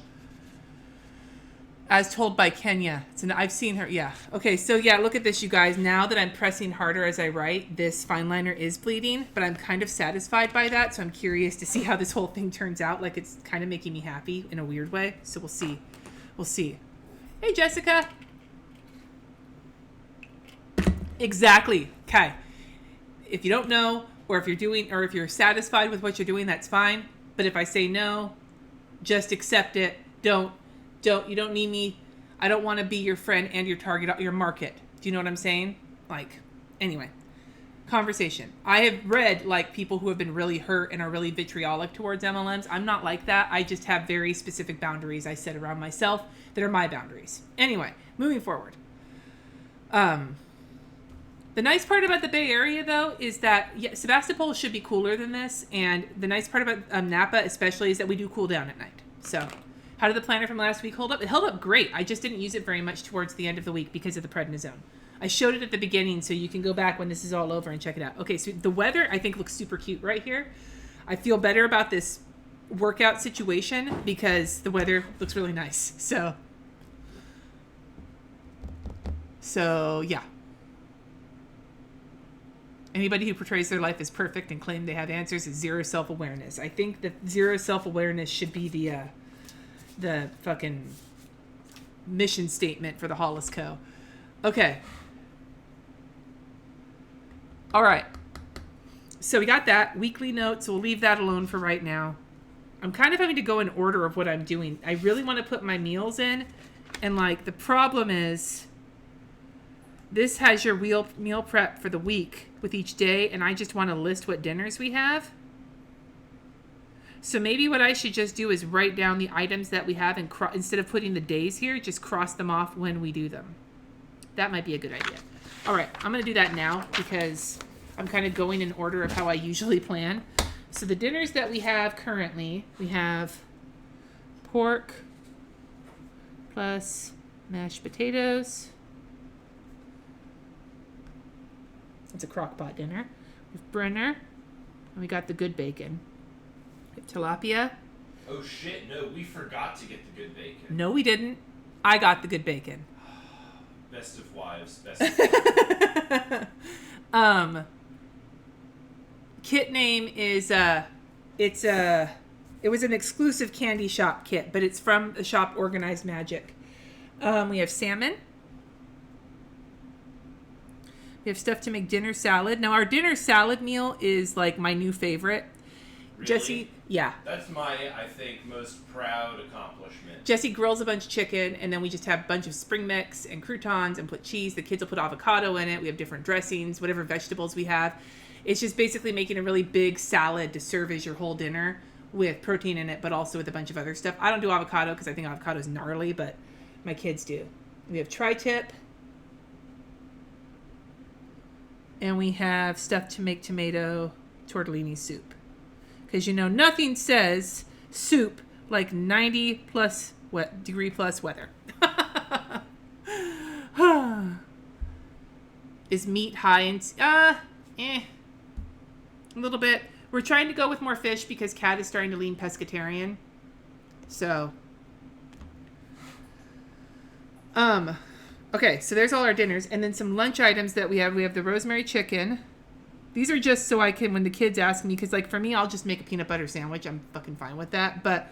as told by Kenya, I've seen her. Yeah. Okay. So yeah, look at this, you guys. Now that I'm pressing harder as I write, this fine liner is bleeding, but I'm kind of satisfied by that. So I'm curious to see how this whole thing turns out. Like, it's kind of making me happy in a weird way. So we'll see. We'll see. Hey, Jessica. Exactly. Okay. If you don't know, or if you're satisfied with what you're doing, that's fine. But if I say no, just accept it. You don't need me. I don't want to be your friend and your target, your market. Do you know what I'm saying? Like, anyway, conversation. I have read like people who have been really hurt and are really vitriolic towards MLMs. I'm not like that. I just have very specific boundaries I set around myself that are my boundaries. Anyway, moving forward. The nice part about the Bay Area, though, is that Sebastopol should be cooler than this. And the nice part about Napa especially is that we do cool down at night. So how did the planner from last week hold up? It held up great. I just didn't use it very much towards the end of the week because of the prednisone. I showed it at the beginning, so you can go back when this is all over and check it out. Okay, so the weather, I think, looks super cute right here. I feel better about this workout situation because the weather looks really nice. So yeah. Anybody who portrays their life as perfect and claim they have answers is zero self-awareness. I think that zero self-awareness should be the fucking mission statement for the Hollis Co. Okay. All right. So we got that. Weekly notes. We'll leave that alone for right now. I'm kind of having to go in order of what I'm doing. I really want to put my meals in. And, like, the problem is this has your meal prep for the week with each day. And I just want to list what dinners we have. So maybe what I should just do is write down the items that we have and instead of putting the days here, just cross them off when we do them. That might be a good idea. All right, I'm going to do that now because I'm kind of going in order of how I usually plan. So the dinners that we have currently, we have pork plus mashed potatoes. It's a crock pot dinner. We have Brenner, and we got the good bacon. We have tilapia. Oh shit, no, we forgot to get the good bacon. No, we didn't. I got the good bacon. Best of wives, best of Kit name is it was an exclusive candy shop kit, but it's from the shop Organized Magic. We have salmon. We have stuff to make dinner salad. Now our dinner salad meal is like my new favorite. Really? Jesse, yeah. That's my, I think, most proud accomplishment. Jesse grills a bunch of chicken, and then we just have a bunch of spring mix and croutons and put cheese. The kids will put avocado in it. We have different dressings, whatever vegetables we have. It's just basically making a really big salad to serve as your whole dinner with protein in it, but also with a bunch of other stuff. I don't do avocado because I think avocado is gnarly, but my kids do. We have tri-tip. And we have stuff to make tomato tortellini soup. Because nothing says soup like 90 plus degree plus weather. Is meat high in... a little bit. We're trying to go with more fish because Kat is starting to lean pescatarian. So... Okay, so there's all our dinners. And then some lunch items that we have. We have the rosemary chicken. These are just so I can, when the kids ask me, because, like, for me, I'll just make a peanut butter sandwich. I'm fucking fine with that. But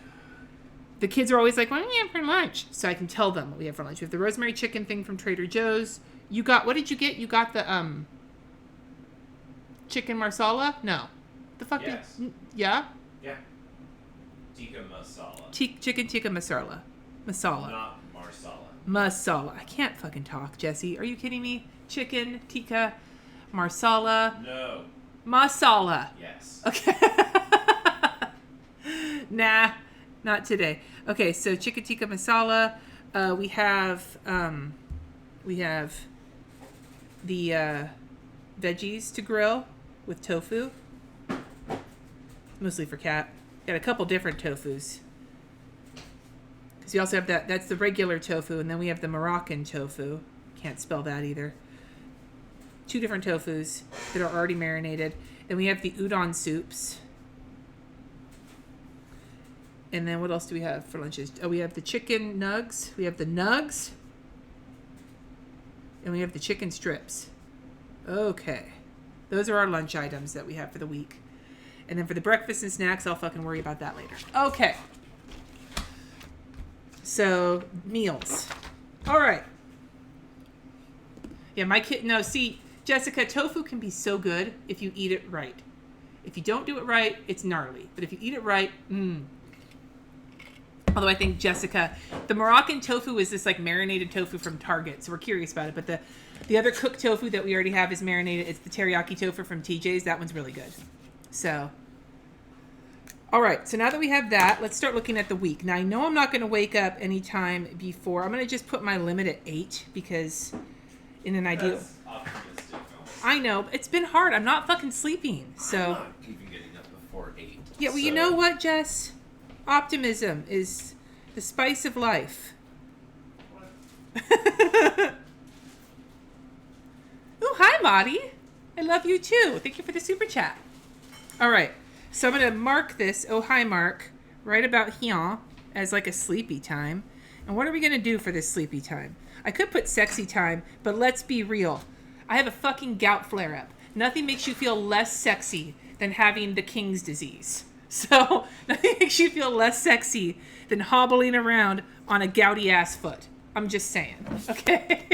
the kids are always like, what do we have for lunch? So I can tell them what we have for lunch. We have the rosemary chicken thing from Trader Joe's. You got, what did you get? You got the, chicken marsala? No. The fuck yes. Yeah? Yeah. Tikka masala. Chicken tikka masala. Masala. Not marsala. Masala. I can't fucking talk, Jesse. Are you kidding me? Chicken, tikka, marsala. No. Masala. Yes. Okay. Nah, not today. Okay, so chicken tikka masala. We have the veggies to grill with tofu. Mostly for Kat. Got a couple different tofus. Because we also have that's the regular tofu, and then we have the Moroccan tofu. Can't spell that either. 2 different tofus that are already marinated. Then we have the udon soups. And then what else do we have for lunches? Oh, we have the chicken nugs. We have the nugs. And we have the chicken strips. Okay. Those are our lunch items that we have for the week. And then for the breakfast and snacks, I'll fucking worry about that later. Okay. So, meals. All right. Yeah, my kid... No, see, Jessica, tofu can be so good if you eat it right. If you don't do it right, it's gnarly. But if you eat it right, Although I think, Jessica, the Moroccan tofu is this, like, marinated tofu from Target. So we're curious about it. But the other cooked tofu that we already have is marinated. It's the teriyaki tofu from TJ's. That one's really good. So... All right, so now that we have that, let's start looking at the week. Now, I know I'm not going to wake up anytime before. I'm going to just put my limit at 8 because in an ideal... That's optimistic. I know. It's been hard. I'm not fucking sleeping, so... I'm not even getting up before 8. Yeah, well, you know what, Jess? Optimism is the spice of life. Ooh, hi, Marty. I love you, too. Thank you for the super chat. All right. So I'm going to mark this, oh hi Mark, right about here as like a sleepy time. And what are we going to do for this sleepy time? I could put sexy time, but let's be real. I have a fucking gout flare-up. Nothing makes you feel less sexy than having the King's disease. So nothing makes you feel less sexy than hobbling around on a gouty ass foot. I'm just saying, okay?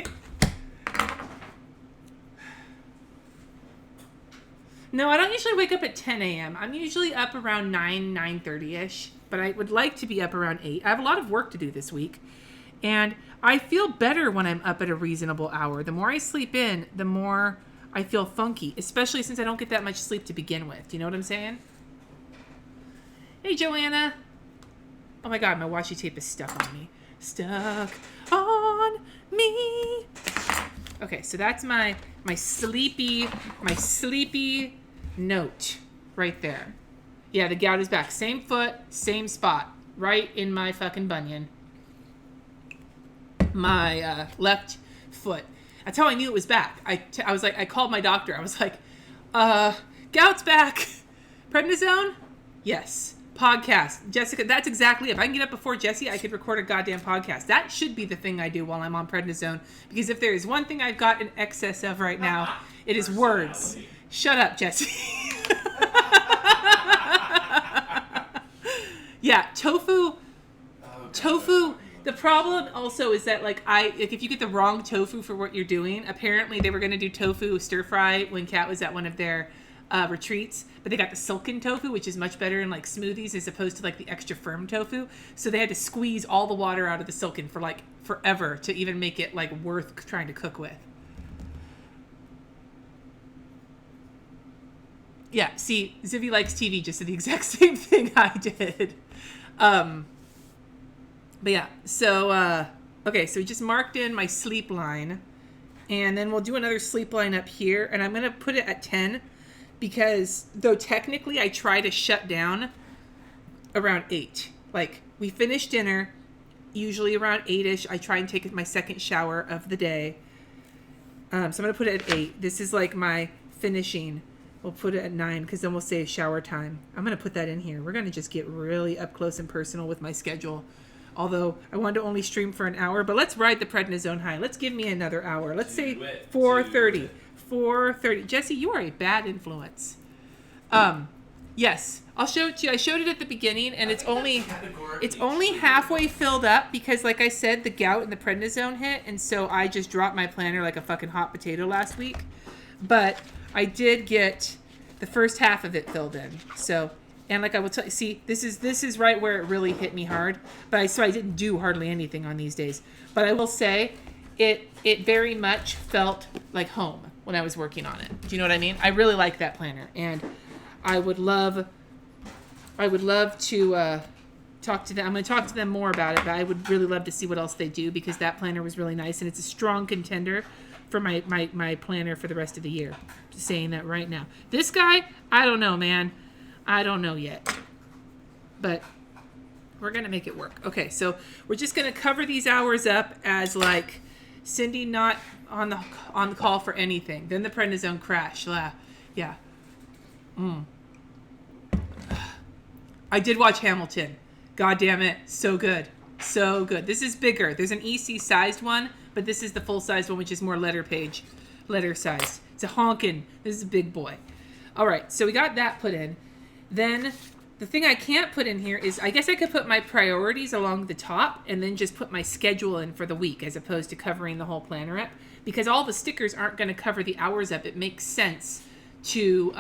No, I don't usually wake up at 10 a.m. I'm usually up around 9:30ish, but I would like to be up around 8. I have a lot of work to do this week, and I feel better when I'm up at a reasonable hour. The more I sleep in, the more I feel funky, especially since I don't get that much sleep to begin with. Do you know what I'm saying? Hey, Joanna. Oh my God, my washi tape is stuck on me. Stuck on me. Okay, so that's my sleepy note right there. Yeah, the gout is back. Same foot, same spot. Right in my fucking bunion. My left foot. That's how I knew it was back. I was like, I called my doctor. I was like, gout's back. Prednisone? Yes. Podcast. Jessica, that's exactly it. If I can get up before Jesse, I could record a goddamn podcast. That should be the thing I do while I'm on prednisone. Because if there is one thing I've got in excess of right now, it is words. Shut up, Jesse. Yeah, tofu. Tofu. The problem also is that if you get the wrong tofu for what you're doing, apparently they were going to do tofu stir fry when Kat was at one of their retreats, but they got the silken tofu, which is much better in like smoothies as opposed to like the extra firm tofu. So they had to squeeze all the water out of the silken for like forever to even make it like worth trying to cook with. Yeah, see, Zivy Likes TV just did the exact same thing I did. But yeah, so okay, so we just marked in my sleep line, and then we'll do another sleep line up here, and I'm gonna put it at 10. Because though technically I try to shut down around 8. Like we finish dinner, usually around 8ish. I try and take my second shower of the day. So I'm going to put it at 8. This is like my finishing. We'll put it at 9 because then we'll save shower time. I'm going to put that in here. We're going to just get really up close and personal with my schedule. Although I wanted to only stream for an hour, but let's ride the prednisone high. Let's give me another hour. Let's say 4:30. 4:30. Jesse, you are a bad influence. Yes, I'll show it to you. I showed it at the beginning, and it's only halfway filled up because, like I said, the gout and the prednisone hit, and so I just dropped my planner like a fucking hot potato last week. But I did get the first half of it filled in. So, and like I will tell you, see, this is right where it really hit me hard. But I didn't do hardly anything on these days. But I will say, it very much felt like home when I was working on it. Do you know what I mean? I really like that planner, and I would love to talk to them. I'm going to talk to them more about it, but I would really love to see what else they do because that planner was really nice, and it's a strong contender for my planner for the rest of the year. Just saying that right now. This guy, I don't know, man. I don't know yet, but we're going to make it work. Okay, so we're just going to cover these hours up as like Cindy not on the call for anything. Then the prednisone crash. Yeah. I did watch Hamilton. God damn it. So good. So good. This is bigger. There's an EC sized one, but this is the full size one, which is more letter sized. It's a honkin'. This is a big boy. All right. So we got that put in. Then the thing I can't put in here is I guess I could put my priorities along the top and then just put my schedule in for the week as opposed to covering the whole planner up because all the stickers aren't going to cover the hours up. It makes sense to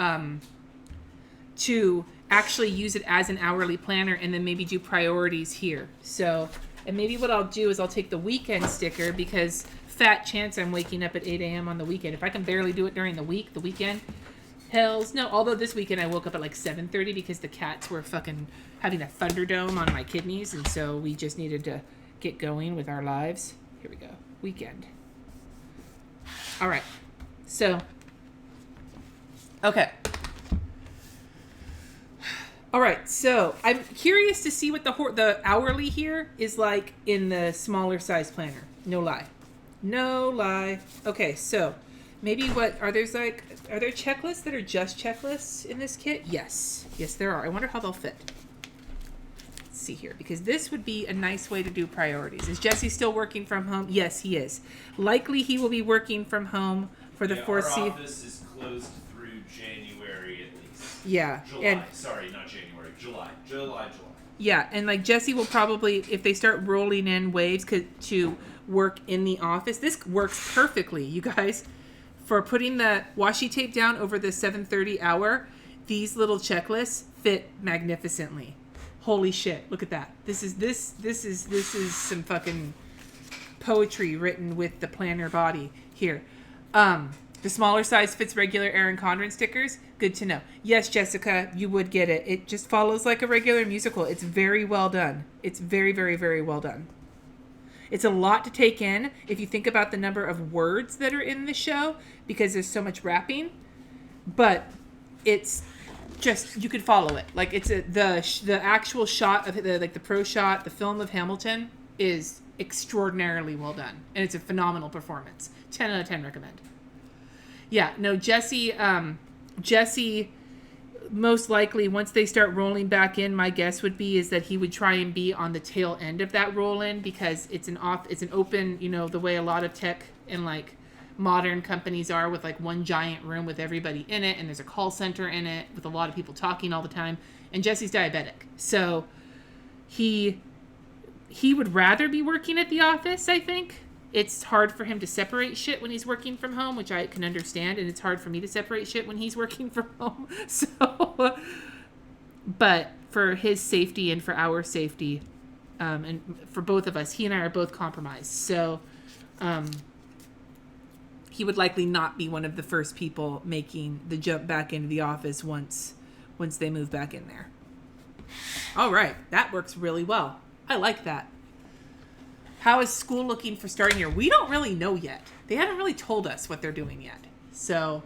actually use it as an hourly planner and then maybe do priorities here. So, and maybe what I'll do is I'll take the weekend sticker because fat chance I'm waking up at 8 a.m. on the weekend. If I can barely do it during the weekend, hells no. Although this weekend I woke up at like 7:30 because the cats were fucking having a thunderdome on my kidneys, and so we just needed to get going with our lives. Here we go. Weekend. All right. So, okay. All right. So I'm curious to see what the hourly here is like in the smaller size planner. No lie. Okay. So maybe are there checklists that are just checklists in this kit? Yes, there are. I wonder how they'll fit. Let's see here, because this would be a nice way to do priorities. Is Jesse still working from home? Yes, he is. Likely he will be working from home for the foreseeable. Our office is closed through January at least. Yeah. Sorry, not January. July. Yeah, and like Jesse will probably, if they start rolling in waves to work in the office, this works perfectly, you guys. For putting the washi tape down over the 7:30 hour, these little checklists fit magnificently. Holy shit! Look at that. This is some fucking poetry written with the planner body here. The smaller size fits regular Erin Condren stickers. Good to know. Yes, Jessica, you would get it. It just follows like a regular musical. It's very well done. It's very, very, very well done. It's a lot to take in if you think about the number of words that are in the show because there's so much rapping. But it's just, you could follow it. Like it's the actual shot of the pro shot, the film of Hamilton is extraordinarily well done. And it's a phenomenal performance. 10 out of 10 recommend. Yeah, no, Jesse most likely, once they start rolling back in, my guess would be is that he would try and be on the tail end of that roll in, because it's an open, the way a lot of tech and like modern companies are, with like one giant room with everybody in it, and there's a call center in it with a lot of people talking all the time. And Jesse's diabetic, so he would rather be working at the office. I think it's hard for him to separate shit when he's working from home, which I can understand, and it's hard for me to separate shit when he's working from home. So, but for his safety and for our safety, and for both of us, he and I are both compromised. So, he would likely not be one of the first people making the jump back into the office once they move back in there. All right, that works really well. I like that. How is school looking for starting here? We don't really know yet. They haven't really told us what they're doing yet. So,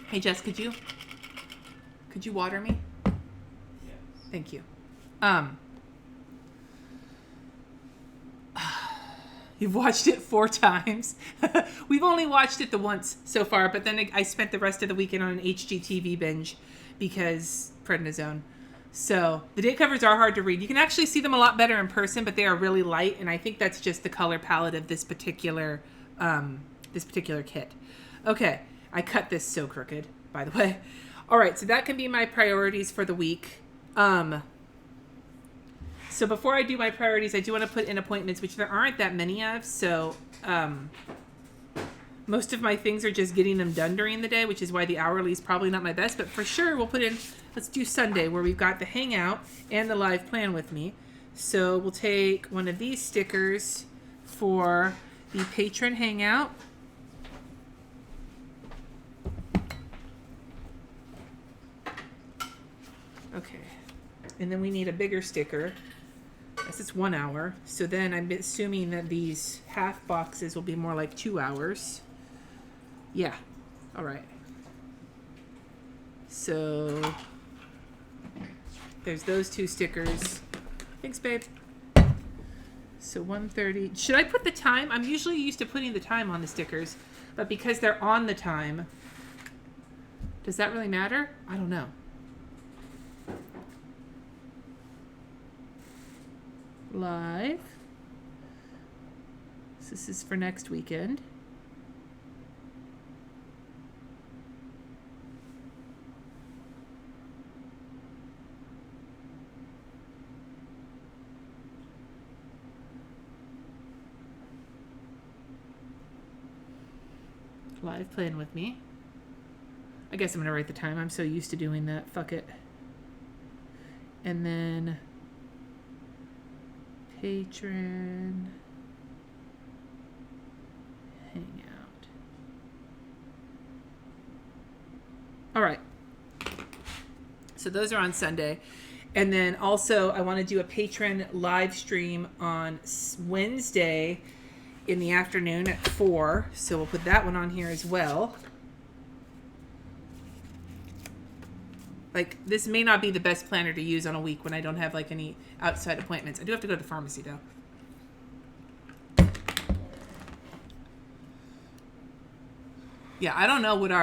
hey Jess, could you water me? Yes. Thank you. You've watched it 4 times. We've only watched it the once so far, but then I spent the rest of the weekend on an HGTV binge because prednisone. So the day covers are hard to read. You can actually see them a lot better in person, but they are really light, and I think that's just the color palette of this particular kit. Okay, I cut this so crooked, by the way. All right, so that can be my priorities for the week. So before I do my priorities, I do want to put in appointments, which there aren't that many of. So most of my things are just getting them done during the day, which is why the hourly is probably not my best. But for sure, we'll put in, let's do Sunday, where we've got the Hangout and the live plan with me. So we'll take one of these stickers for the patron Hangout. Okay. And then we need a bigger sticker. Yes, it's 1 hour. So then I'm assuming that these half boxes will be more like 2 hours. Yeah. All right. So there's those 2 stickers. Thanks, babe. So 1:30. Should I put the time? I'm usually used to putting the time on the stickers, but because they're on the time, does that really matter? I don't know. Live. So this is for next weekend. Live playing with me. I guess I'm gonna write the time. I'm so used to doing that. Fuck it. And then patron hangout. All right. So those are on Sunday. And then also I want to do a patron live stream on Wednesday in the afternoon at 4. So we'll put that one on here as well. Like, this may not be the best planner to use on a week when I don't have, like, any outside appointments. I do have to go to the pharmacy, though. Yeah, I don't know what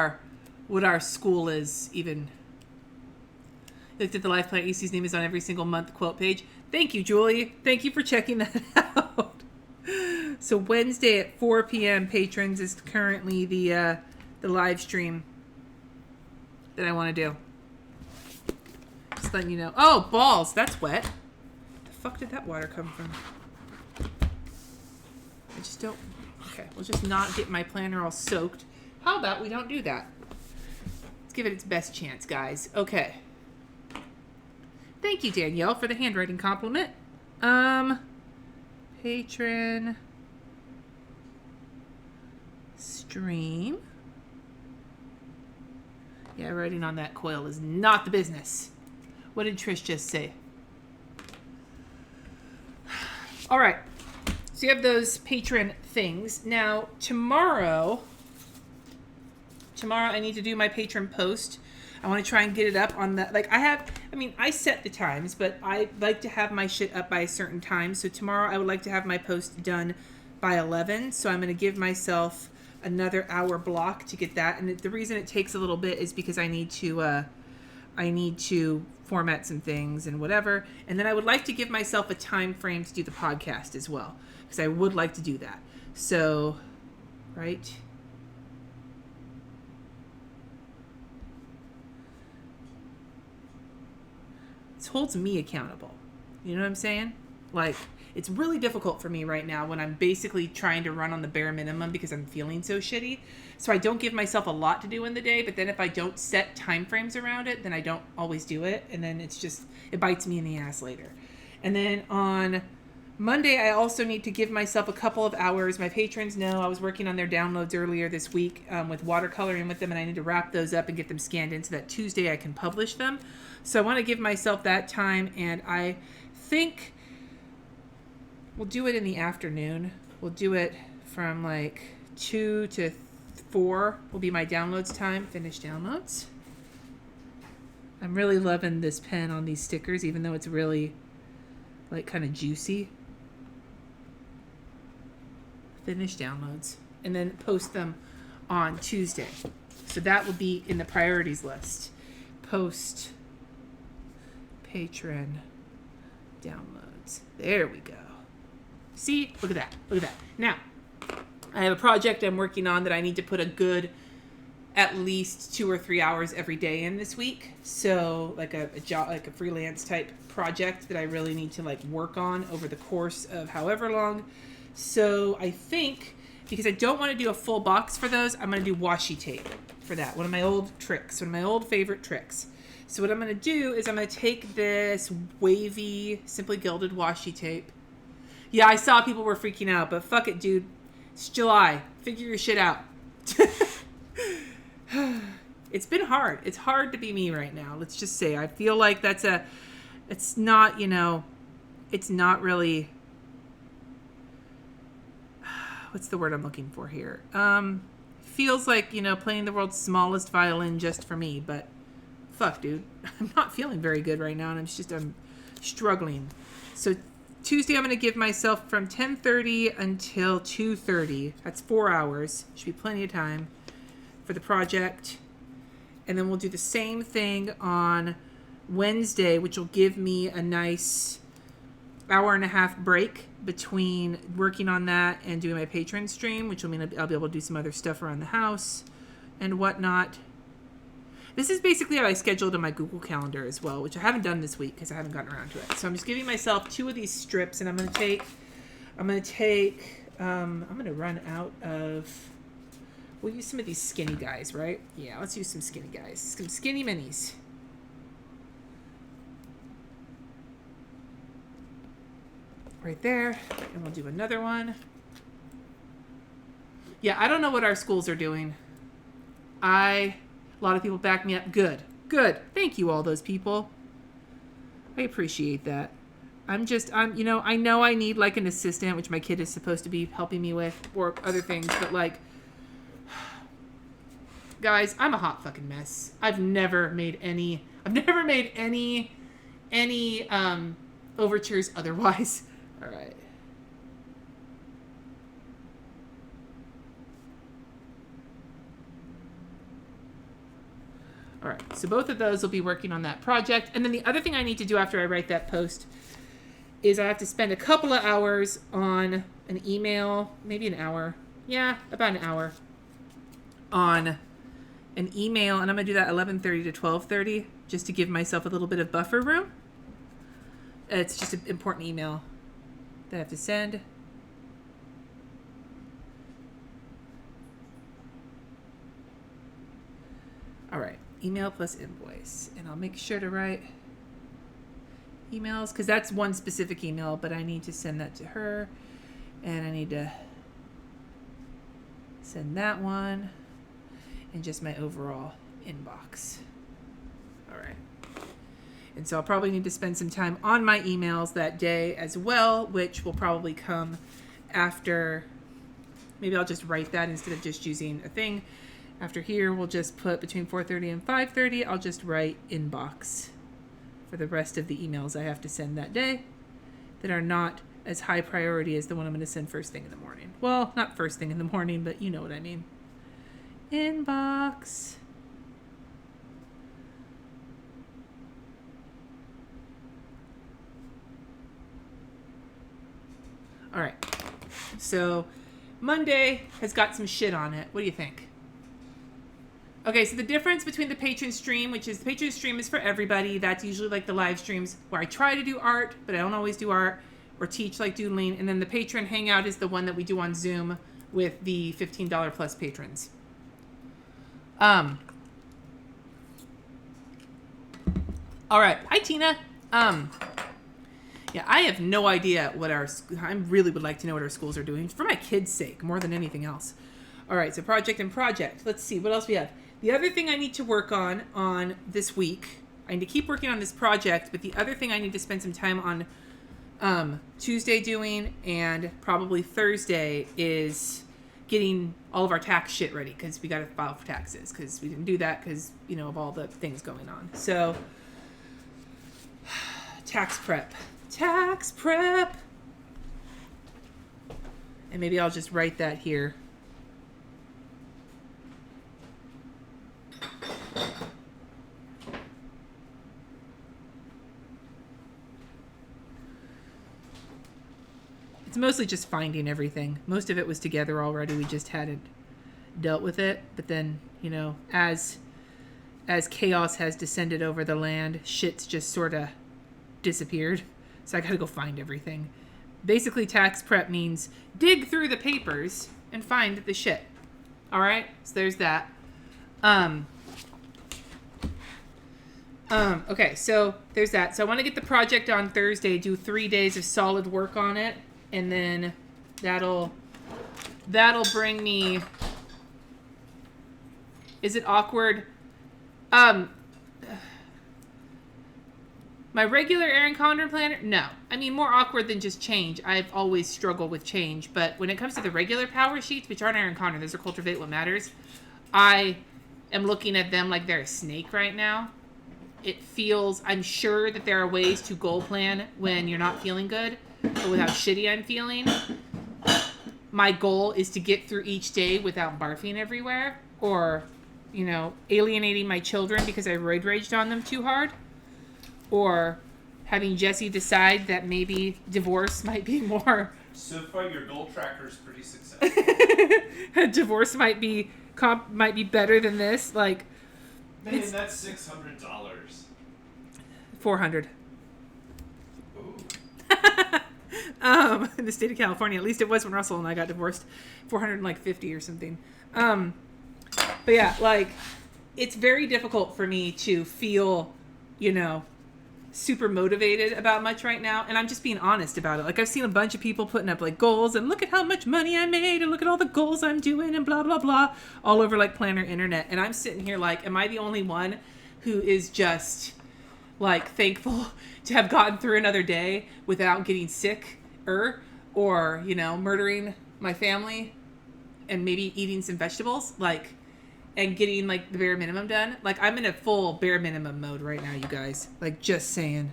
our school is even. Looked at the life plan. EC's name is on every single month quote page. Thank you, Julie. Thank you for checking that out. So Wednesday at 4 p.m. patrons is currently the live stream that I want to do. Just letting you know. Oh, balls. That's wet. The fuck did that water come from? I just don't. Okay, we'll just not get my planner all soaked. How about we don't do that? Let's give it its best chance, guys. Okay. Thank you, Danielle, for the handwriting compliment. Patron stream. Yeah, writing on that coil is not the business. What did Trish just say? All right. So you have those patron things. Now, tomorrow I need to do my patron post. I want to try and get it up on the, like, I set the times, but I like to have my shit up by a certain time. So tomorrow I would like to have my post done by 11. So I'm going to give myself another hour block to get that. And the reason it takes a little bit is because I need to format some things and whatever. And then I would like to give myself a time frame to do the podcast as well, because I would like to do that. So, right. It holds me accountable. You know what I'm saying? Like, it's really difficult for me right now when I'm basically trying to run on the bare minimum because I'm feeling so shitty. So I don't give myself a lot to do in the day, but then if I don't set time frames around it, then I don't always do it. And then it bites me in the ass later. And then on Monday, I also need to give myself a couple of hours. My patrons know I was working on their downloads earlier this week with watercoloring with them, and I need to wrap those up and get them scanned in so that Tuesday I can publish them. So I want to give myself that time, and I think we'll do it in the afternoon. We'll do it from like 2 to 4 will be my downloads time. Finish downloads. I'm really loving this pen on these stickers, even though it's really like kind of juicy. Finish downloads. And then post them on Tuesday. So that will be in the priorities list. Post patron downloads. There we go. See? Look at that. Look at that. Now, I have a project I'm working on that I need to put a good at least 2 or 3 hours every day in this week. So like a job, like a freelance type project that I really need to like work on over the course of however long. So I think, because I don't want to do a full box for those, I'm going to do washi tape for that. One of my old tricks, one of my old favorite tricks. So what I'm going to do is I'm going to take this wavy, simply gilded washi tape. Yeah, I saw people were freaking out, but fuck it, dude. It's July. Figure your shit out. It's been hard. It's hard to be me right now. Let's just say. I feel like it's not, it's not really, what's the word I'm looking for here? Feels like, playing the world's smallest violin just for me, but fuck, dude. I'm not feeling very good right now, and I'm struggling. So Tuesday, I'm going to give myself from 10:30 until 2:30. That's 4 hours. Should be plenty of time for the project. And then we'll do the same thing on Wednesday, which will give me a nice hour and a half break between working on that and doing my patron stream, which will mean I'll be able to do some other stuff around the house and whatnot. This is basically how I scheduled in my Google Calendar as well, which I haven't done this week because I haven't gotten around to it. So I'm just giving myself 2 of these strips, and I'm going to run out of, we'll use some of these skinny guys, right? Yeah, let's use some skinny guys. Some skinny minis. Right there. And we'll do another one. Yeah, I don't know what our schools are doing. A lot of people back me up. Good. Thank you, all those people. I appreciate that. I know I need like an assistant, which my kid is supposed to be helping me with, or other things, but like, guys, I'm a hot fucking mess. I've never made any overtures otherwise. All right. All right, so both of those will be working on that project. And then the other thing I need to do after I write that post is I have to spend a couple of hours on an email, maybe an hour. Yeah, about an hour on an email. And I'm going to do that 11:30 to 12:30 just to give myself a little bit of buffer room. It's just an important email that I have to send. All right. Email plus invoice. And I'll make sure to write emails, because that's one specific email, but I need to send that to her. And I need to send that one and just my overall inbox. All right. And so I'll probably need to spend some time on my emails that day as well, which will probably come after. Maybe I'll just write that instead of just using a thing. After here, we'll just put between 4:30 and 5:30. I'll just write inbox for the rest of the emails I have to send that day that are not as high priority as the one I'm going to send first thing in the morning. Well, not first thing in the morning, but you know what I mean. Inbox. All right. So Monday has got some shit on it. What do you think? Okay, so the difference between the patron stream, which is the patron stream is for everybody. That's usually like the live streams where I try to do art, but I don't always do art or teach like doodling. And then the patron hangout is the one that we do on Zoom with the $15 plus patrons. All right. Hi, Tina. Yeah, I have no idea what I really would like to know what our schools are doing for my kids' sake more than anything else. All right, so project. Let's see, what else we have? The other thing I need to work on this week, I need to keep working on this project, but the other thing I need to spend some time on Tuesday doing and probably Thursday is getting all of our tax shit ready because we got to file for taxes because we didn't do that because, you know, of all the things going on. So, tax prep. And maybe I'll just write that here. It's mostly just finding everything. Most of it was together already. We just hadn't dealt with it. But then, you know, as chaos has descended over the land, shit's just sort of disappeared. So I gotta go find everything. Basically, tax prep means dig through the papers and find the shit. All right? So there's that. Okay, so there's that. So I want to get the project on Thursday, do 3 days of solid work on it, and then that'll bring me. Is it awkward? My regular Erin Condren planner? No. I mean, more awkward than just change. I've always struggled with change. But when it comes to the regular power sheets, which aren't Erin Condren, those are Cultivate What Matters, I am looking at them like they're a snake right now. It feels, I'm sure that there are ways to goal plan when you're not feeling good, but with how shitty I'm feeling. My goal is to get through each day without barfing everywhere or, you know, alienating my children because I roid raged on them too hard. Or having Jesse decide that maybe divorce might be more. So far, your goal tracker is pretty successful. Divorce might be better than this. Like, man, that's $600. $400. Ooh. In the state of California, at least it was when Russell and I got divorced, $450 or something. But yeah, like, it's very difficult for me to feel, you know, super motivated about much right now, and I'm just being honest about it. Like, I've seen a bunch of people putting up like goals and look at how much money I made and look at all the goals I'm doing and blah blah blah all over like Planner Internet, and I'm sitting here like, am I the only one who is just like thankful to have gotten through another day without getting sick or you know, murdering my family and maybe eating some vegetables, like, and getting, like, the bare minimum done? Like, I'm in a full bare minimum mode right now, you guys. Like, just saying.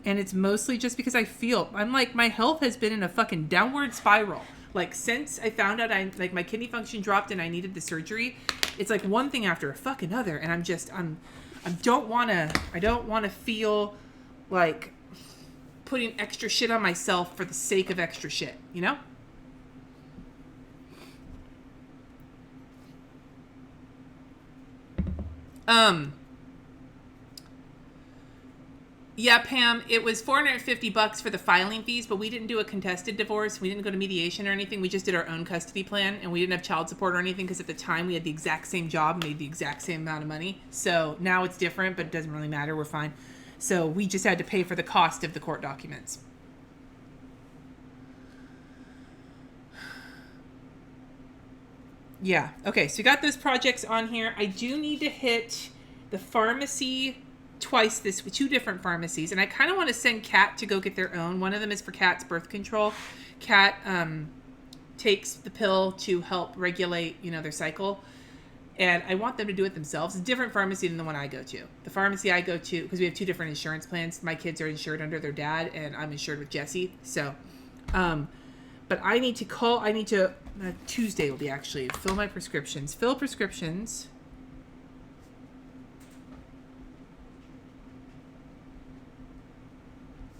And it's mostly just because I feel, I'm like, my health has been in a fucking downward spiral. Like, since I found out my kidney function dropped and I needed the surgery, it's like one thing after a fucking other. And I don't want to feel like putting extra shit on myself for the sake of extra shit, you know? Yeah, Pam, it was $450 for the filing fees, but we didn't do a contested divorce. We didn't go to mediation or anything. We just did our own custody plan, and we didn't have child support or anything because at the time we had the exact same job and made the exact same amount of money. So now it's different, but it doesn't really matter. We're fine. So we just had to pay for the cost of the court documents. Yeah. Okay, so we got those projects on here. I do need to hit the pharmacy twice this week, 2 different pharmacies, and I kind of want to send Kat to go get their own. One of them is for Kat's birth control. Kat takes the pill to help regulate, you know, their cycle, and I want them to do it themselves. It's a different pharmacy than the one I go to. The pharmacy I go to, because we have 2 different insurance plans. My kids are insured under their dad, and I'm insured with Jesse. So But I need to Tuesday will be actually fill prescriptions,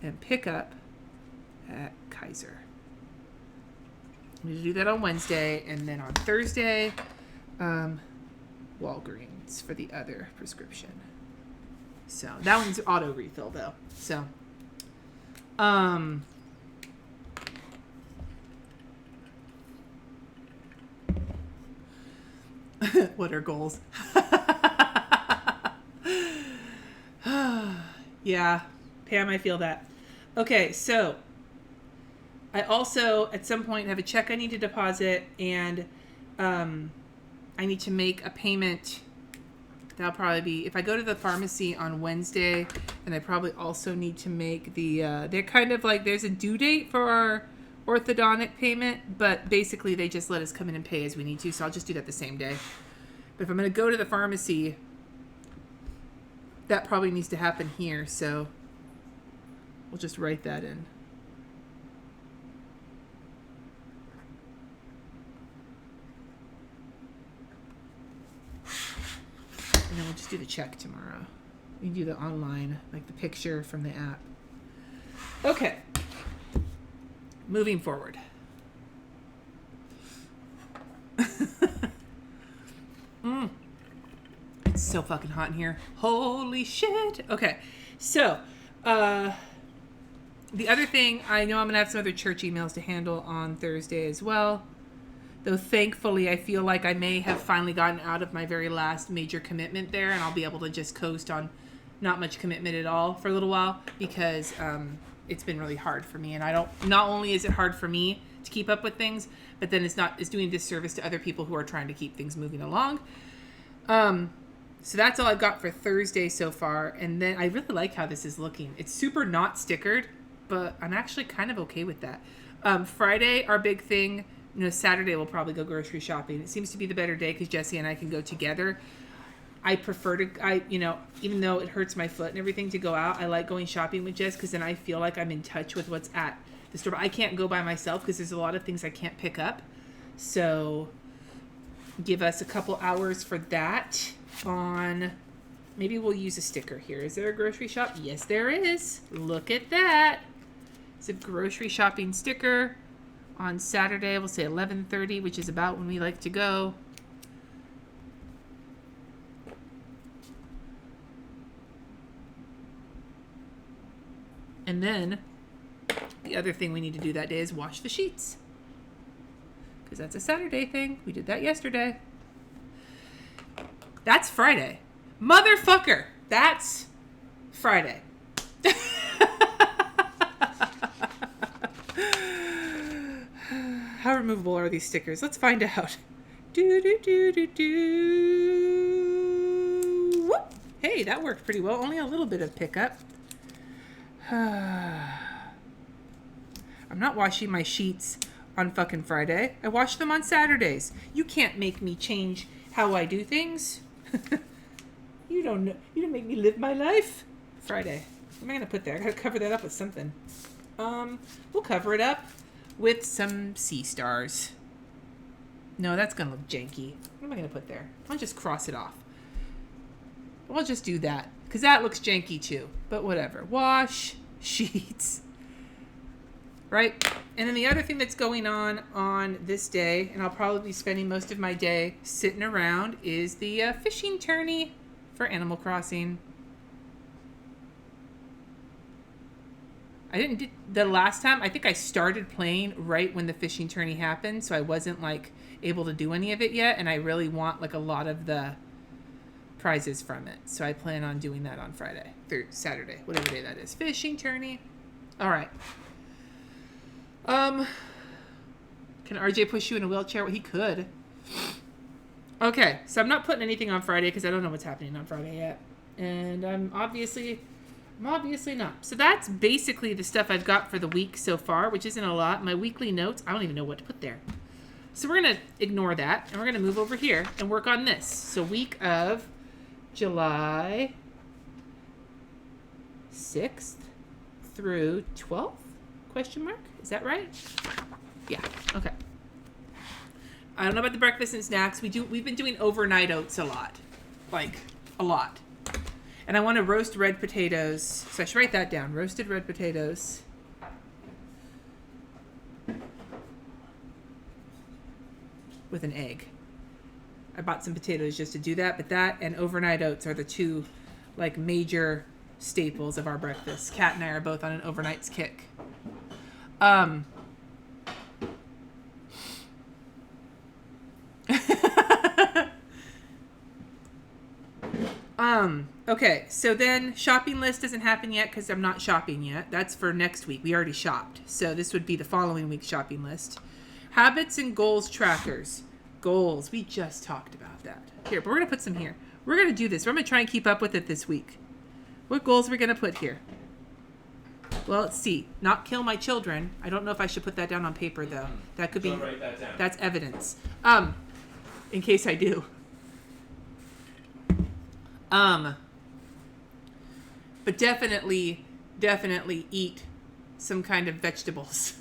and pick up at Kaiser. I'm going to do that on Wednesday, and then on Thursday, Walgreens for the other prescription. So that one's auto refill though. So, what are goals? Yeah, Pam, I feel that. Okay, so I also at some point have a check I need to deposit, and I need to make a payment. That'll probably be if I go to the pharmacy on Wednesday, and I probably also need to make the they're kind of like there's a due date for our orthodontic payment, but basically they just let us come in and pay as we need to, so I'll just do that the same day. But if I'm going to go to the pharmacy, that probably needs to happen here, so we'll just write that in. And then we'll just do the check tomorrow. We can do the online, like the picture from the app. Okay. Moving forward. It's so fucking hot in here. Holy shit. Okay. So, the other thing, I know I'm going to have some other church emails to handle on Thursday as well. Though thankfully, I feel like I may have finally gotten out of my very last major commitment there, and I'll be able to just coast on not much commitment at all for a little while, because it's been really hard for me. And not only is it hard for me to keep up with things, but then it's doing a disservice to other people who are trying to keep things moving along. So that's all I've got for Thursday so far. And then I really like how this is looking. It's super not stickered, but I'm actually kind of okay with that. Friday, our big thing, Saturday we'll probably go grocery shopping. It seems to be the better day because Jesse and I can go together. I prefer to, even though it hurts my foot and everything to go out, I like going shopping with Jess because then I feel like I'm in touch with what's at the store. But I can't go by myself because there's a lot of things I can't pick up. So give us a couple hours for that. Maybe we'll use a sticker here. Is there a grocery shop? Yes, there is. Look at that. It's a grocery shopping sticker. On Saturday, we'll say 11:30, which is about when we like to go. And then the other thing we need to do that day is wash the sheets. Because that's a Saturday thing. We did that yesterday. That's Friday. Motherfucker. That's Friday. How removable are these stickers? Let's find out. Whoop. Hey, that worked pretty well. Only a little bit of pickup. I'm not washing my sheets on fucking Friday. I wash them on Saturdays. You can't make me change how I do things. You don't know. You don't make me live my life. Friday. What am I going to put there? I got to cover that up with something. We'll cover it up with some sea stars. No, that's going to look janky. What am I going to put there? I'll just cross it off. We'll just do that. Because that looks janky too. But whatever. Wash sheets. Right? And then the other thing that's going on this day, and I'll probably be spending most of my day sitting around, is the fishing tourney for Animal Crossing. I didn't do the last time. I think I started playing right when the fishing tourney happened, so I wasn't able to do any of it yet, and I really want a lot of the prizes from it. So I plan on doing that on Saturday, whatever day that is. Fishing tourney. All right. Can RJ push you in a wheelchair? Well, he could. Okay, so I'm not putting anything on Friday because I don't know what's happening on Friday yet. And I'm obviously not. So that's basically the stuff I've got for the week so far, which isn't a lot. My weekly notes, I don't even know what to put there. So we're going to ignore that, and we're going to move over here and work on this. So week of July 6th through 12th? Question mark? Is that right? Yeah. Okay. I don't know about the breakfast and snacks. We've been doing overnight oats a lot. Like, a lot. And I want to roast red potatoes. So I should write that down. Roasted red potatoes. With an egg. I bought some potatoes just to do that, but that and overnight oats are the two, like, major staples of our breakfast. Kat and I are both on an overnights kick. Okay, so then shopping list doesn't happen yet because I'm not shopping yet. That's for next week. We already shopped. So this would be the following week's shopping list. Habits and goals trackers. Goals. We just talked about that. Here, but we're going to put some here. We're going to do this. We're going to try and keep up with it this week. What goals are we going to put here? Well, let's see. Not kill my children. I don't know if I should put that down on paper, though. That could be... Write that down. That's evidence. In case I do. But definitely eat some kind of vegetables.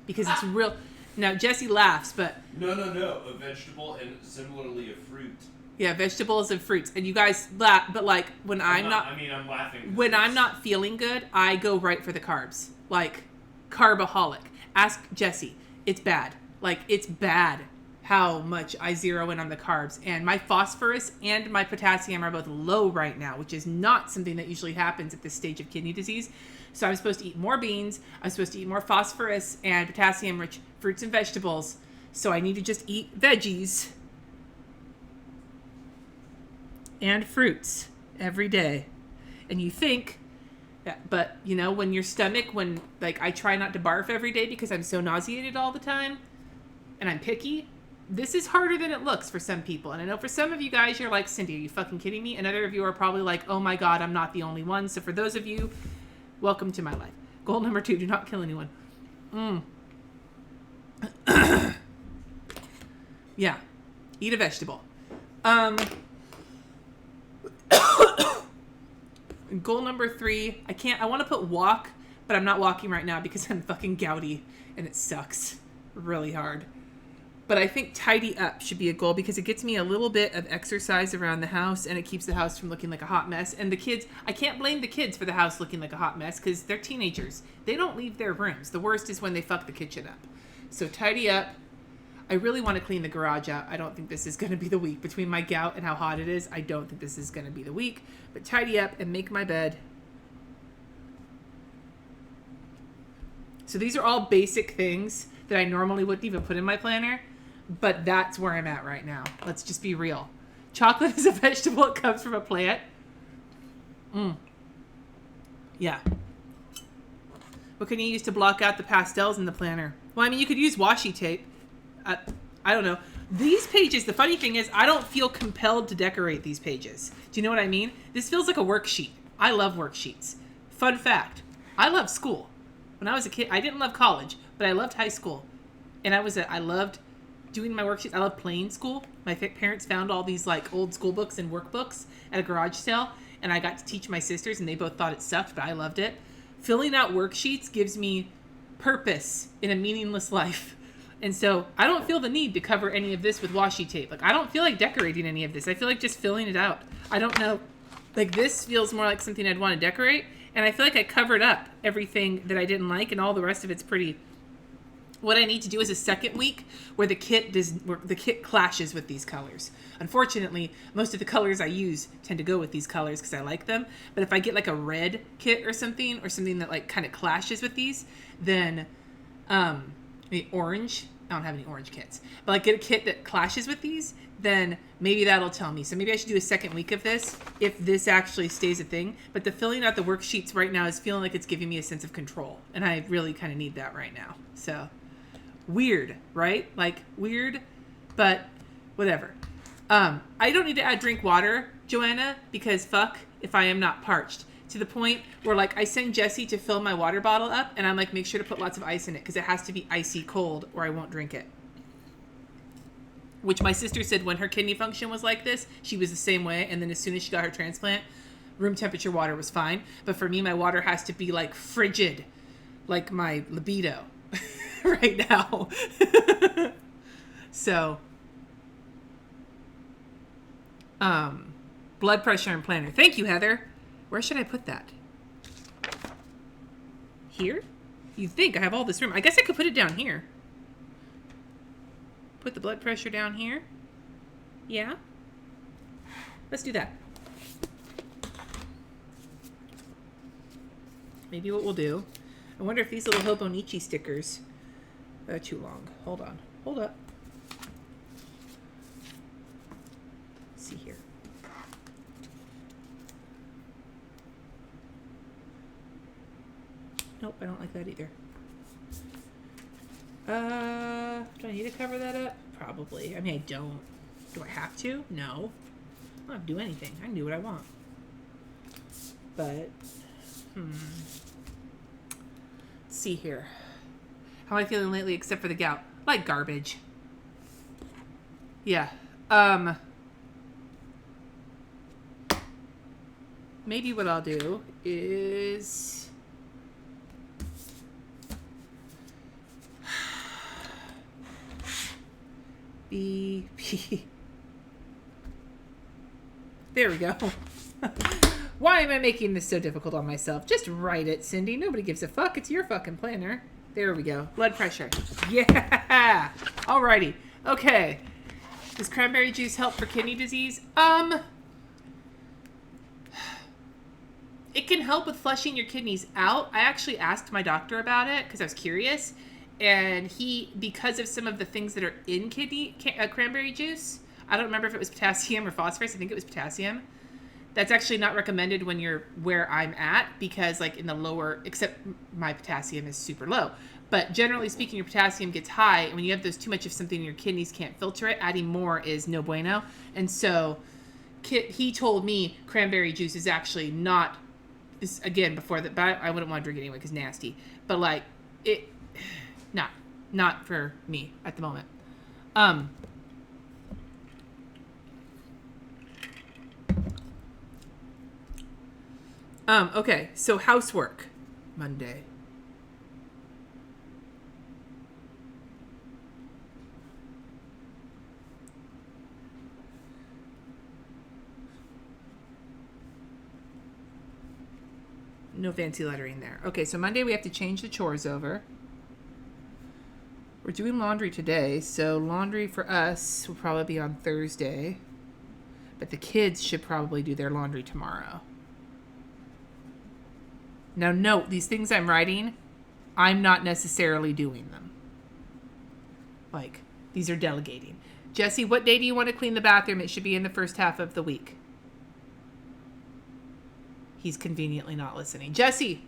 Because it's real... Now, Jesse laughs, but... No. A vegetable and similarly a fruit. Yeah, vegetables and fruits. And you guys laugh, but like, when I'm not... I mean, I'm laughing. When I'm not feeling good, I go right for the carbs. Like, carbaholic. Ask Jesse. It's bad. Like, it's bad how much I zero in on the carbs. And my phosphorus and my potassium are both low right now, which is not something that usually happens at this stage of kidney disease. So I'm supposed to eat more beans. I'm supposed to eat more phosphorus and potassium-rich fruits and vegetables. So I need to just eat veggies and fruits every day. And you think that, but you know, when your stomach, when like I try not to barf every day because I'm so nauseated all the time and I'm picky, this is harder than it looks for some people. And I know for some of you guys, you're like, Cindy, are you fucking kidding me? And other of you are probably like, oh my God, I'm not the only one. So for those of you, welcome to my life. Goal number 2, do not kill anyone. Yeah. Eat a vegetable. Goal number 3, I want to put walk, but I'm not walking right now because I'm fucking gouty and it sucks really hard. But I think tidy up should be a goal because it gets me a little bit of exercise around the house and it keeps the house from looking like a hot mess. And the kids, I can't blame the kids for the house looking like a hot mess because they're teenagers. They don't leave their rooms. The worst is when they fuck the kitchen up. So tidy up. I really want to clean the garage out. I don't think this is going to be the week. Between my gout and how hot it is, I don't think this is going to be the week. But tidy up and make my bed. So these are all basic things that I normally wouldn't even put in my planner. But that's where I'm at right now. Let's just be real. Chocolate is a vegetable. It comes from a plant. Yeah. What can you use to block out the pastels in the planner? Well, I mean, you could use washi tape. I don't know. These pages, the funny thing is, I don't feel compelled to decorate these pages. Do you know what I mean? This feels like a worksheet. I love worksheets. Fun fact. I loved school. When I was a kid, I didn't love college, but I loved high school. And I loved doing my worksheets. I love playing school. My parents found all these like old school books and workbooks at a garage sale, and I got to teach my sisters, and they both thought it sucked, but I loved it. Filling out worksheets gives me purpose in a meaningless life. And so I don't feel the need to cover any of this with washi tape. Like, I don't feel like decorating any of this. I feel like just filling it out. I don't know. Like, this feels more like something I'd want to decorate, and I feel like I covered up everything that I didn't like, and all the rest of it's pretty. What I need to do is a second week where the kit clashes with these colors. Unfortunately, most of the colors I use tend to go with these colors because I like them. But if I get like a red kit or something that like kind of clashes with these, then maybe orange. I don't have any orange kits, but like get a kit that clashes with these, then maybe that'll tell me. So maybe I should do a second week of this if this actually stays a thing. But the filling out the worksheets right now is feeling like it's giving me a sense of control, and I really kind of need that right now. So. Weird, right? Like, weird, but whatever. I don't need to add drink water, Joanna, because fuck if I am not parched. To the point where, like, I send Jesse to fill my water bottle up, and I'm like, make sure to put lots of ice in it, because it has to be icy cold, or I won't drink it. Which my sister said when her kidney function was like this, she was the same way, and then as soon as she got her transplant, room temperature water was fine. But for me, my water has to be, like, frigid. like my libido right now. So, blood pressure and planner. Thank you, Heather. Where should I put that? Here? You think I have all this room? I guess I could put it down here. Put the blood pressure down here. Yeah? Let's do that. Maybe what we'll do. I wonder if these little Hobonichi stickers are too long. Hold on. Hold up. Let's see here. Nope, I don't like that either. Do I need to cover that up? Probably. I mean, I don't. Do I have to? No. I don't have to do anything. I can do what I want. But, let's see here. How am I feeling lately except for the gout? Like garbage. Yeah. Maybe what I'll do is... BP. There we go. Why am I making this so difficult on myself? Just write it, Cindy. Nobody gives a fuck. It's your fucking planner. There we go. Blood pressure. Yeah. Alrighty. Okay. Does cranberry juice help for kidney disease? It can help with flushing your kidneys out. I actually asked my doctor about it because I was curious. And he, because of some of the things that are in cranberry juice, I don't remember if it was potassium or phosphorus. I think it was potassium. That's actually not recommended when you're where I'm at because like in the lower, except my potassium is super low. But generally speaking, your potassium gets high. And when you have those too much of something, your kidneys can't filter it. Adding more is no bueno. And so he told me cranberry juice is actually not, this again, before that, but I wouldn't want to drink it anyway because nasty. But like it... Not for me at the moment. Okay, so housework. Monday. No fancy lettering there. Okay, so Monday we have to change the chores over. We're doing laundry today, so laundry for us will probably be on Thursday. But the kids should probably do their laundry tomorrow. Now note, these things I'm writing, I'm not necessarily doing them. Like, these are delegating. Jesse, what day do you want to clean the bathroom? It should be in the first half of the week. He's conveniently not listening. Jesse!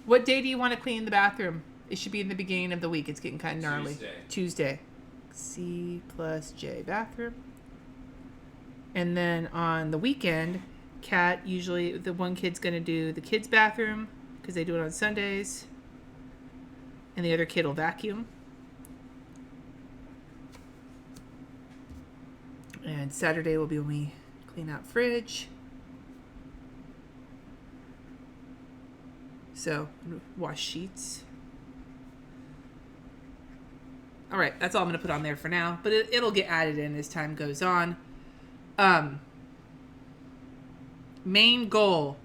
What day do you want to clean the bathroom? It should be in the beginning of the week. It's getting kind of gnarly. Tuesday. C plus J, bathroom. And then on the weekend, Kat, usually the one kid's going to do the kids' bathroom because they do it on Sundays. And the other kid will vacuum. And Saturday will be when we clean out fridge. So, wash sheets. All right, that's all I'm going to put on there for now. But it'll get added in as time goes on. Main goal.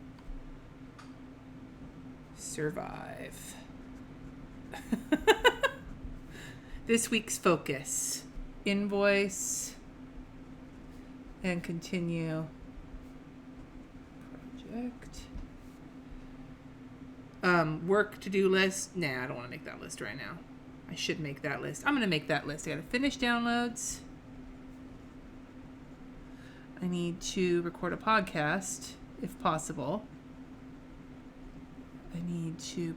Survive. This week's focus. Invoice. And continue. Project. Work to-do list. Nah, I don't want to make that list right now. I should make that list. I'm going to make that list. I got to finish downloads. I need to record a podcast, if possible. I need to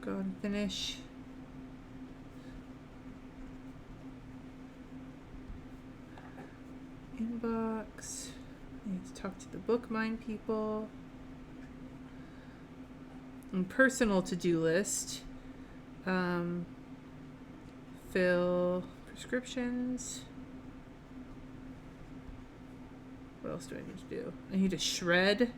go and finish. Inbox. I need to talk to the Bookmind people. And personal to-do list. Fill prescriptions. What else do I need to do? I need to shred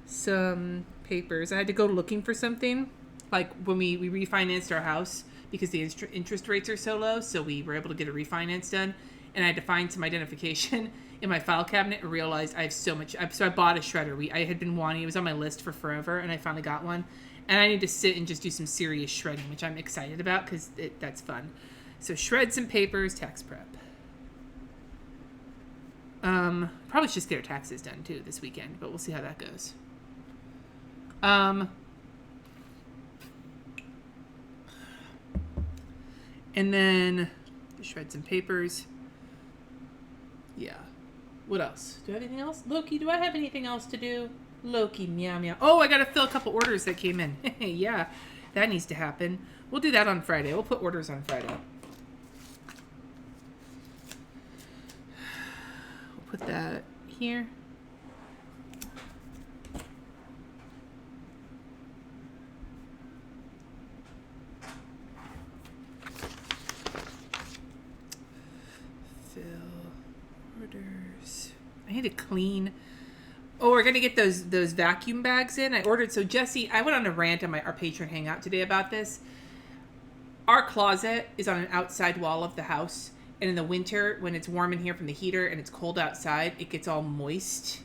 some papers. I had to go looking for something. Like when we refinanced our house because the interest rates are so low, so we were able to get a refinance done. And I had to find some identification in my file cabinet and realized I have so much. So I bought a shredder. I had been wanting, it was on my list for forever, and I finally got one. And I need to sit and just do some serious shredding, which I'm excited about because that's fun. So shred some papers, tax prep. Probably should just get our taxes done too this weekend, but we'll see how that goes. And then shred some papers. Yeah. What else? Do I have anything else? Loki, do I have anything else to do? Loki, meow meow. Oh, I gotta fill a couple orders that came in. Yeah, that needs to happen. We'll do that on Friday. We'll put orders on Friday. We'll put that here. Fill orders. I need to clean. Oh, we're going to get those vacuum bags in. I ordered. So Jesse, I went on a rant on our patron hangout today about this. Our closet is on an outside wall of the house. And in the winter, when it's warm in here from the heater and it's cold outside, it gets all moist.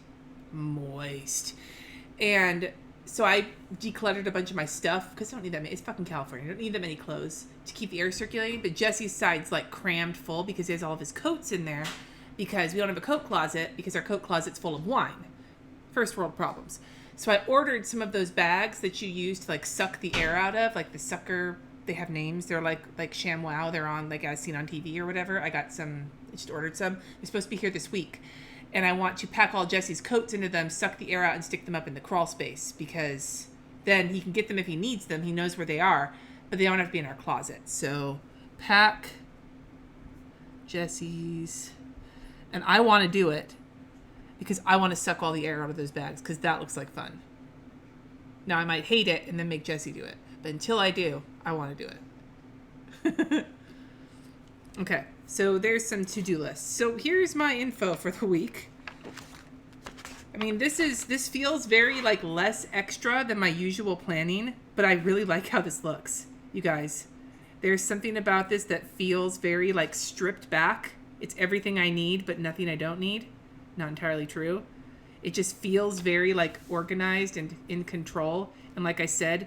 And so I decluttered a bunch of my stuff because I don't need that many. It's fucking California. I don't need that many clothes to keep the air circulating. But Jesse's side's like crammed full because he has all of his coats in there because we don't have a coat closet because our coat closet's full of wine. First world problems. So I ordered some of those bags that you use to like suck the air out of, like the sucker. They have names. They're like ShamWow. They're on like as seen on TV or whatever. I got some. I just ordered some. They're supposed to be here this week, and I want to pack all Jesse's coats into them, suck the air out, and stick them up in the crawl space because then he can get them if he needs them. He knows where they are, but they don't have to be in our closet. So pack Jesse's, and I want to do it. Because I want to suck all the air out of those bags because that looks like fun. Now, I might hate it and then make Jesse do it. But until I do, I want to do it. Okay, so there's some to-do lists. So here's my info for the week. I mean, this feels very like less extra than my usual planning, but I really like how this looks. You guys, there's something about this that feels very like stripped back. It's everything I need, but nothing I don't need. Not entirely true. It just feels very like organized and in control. And like I said,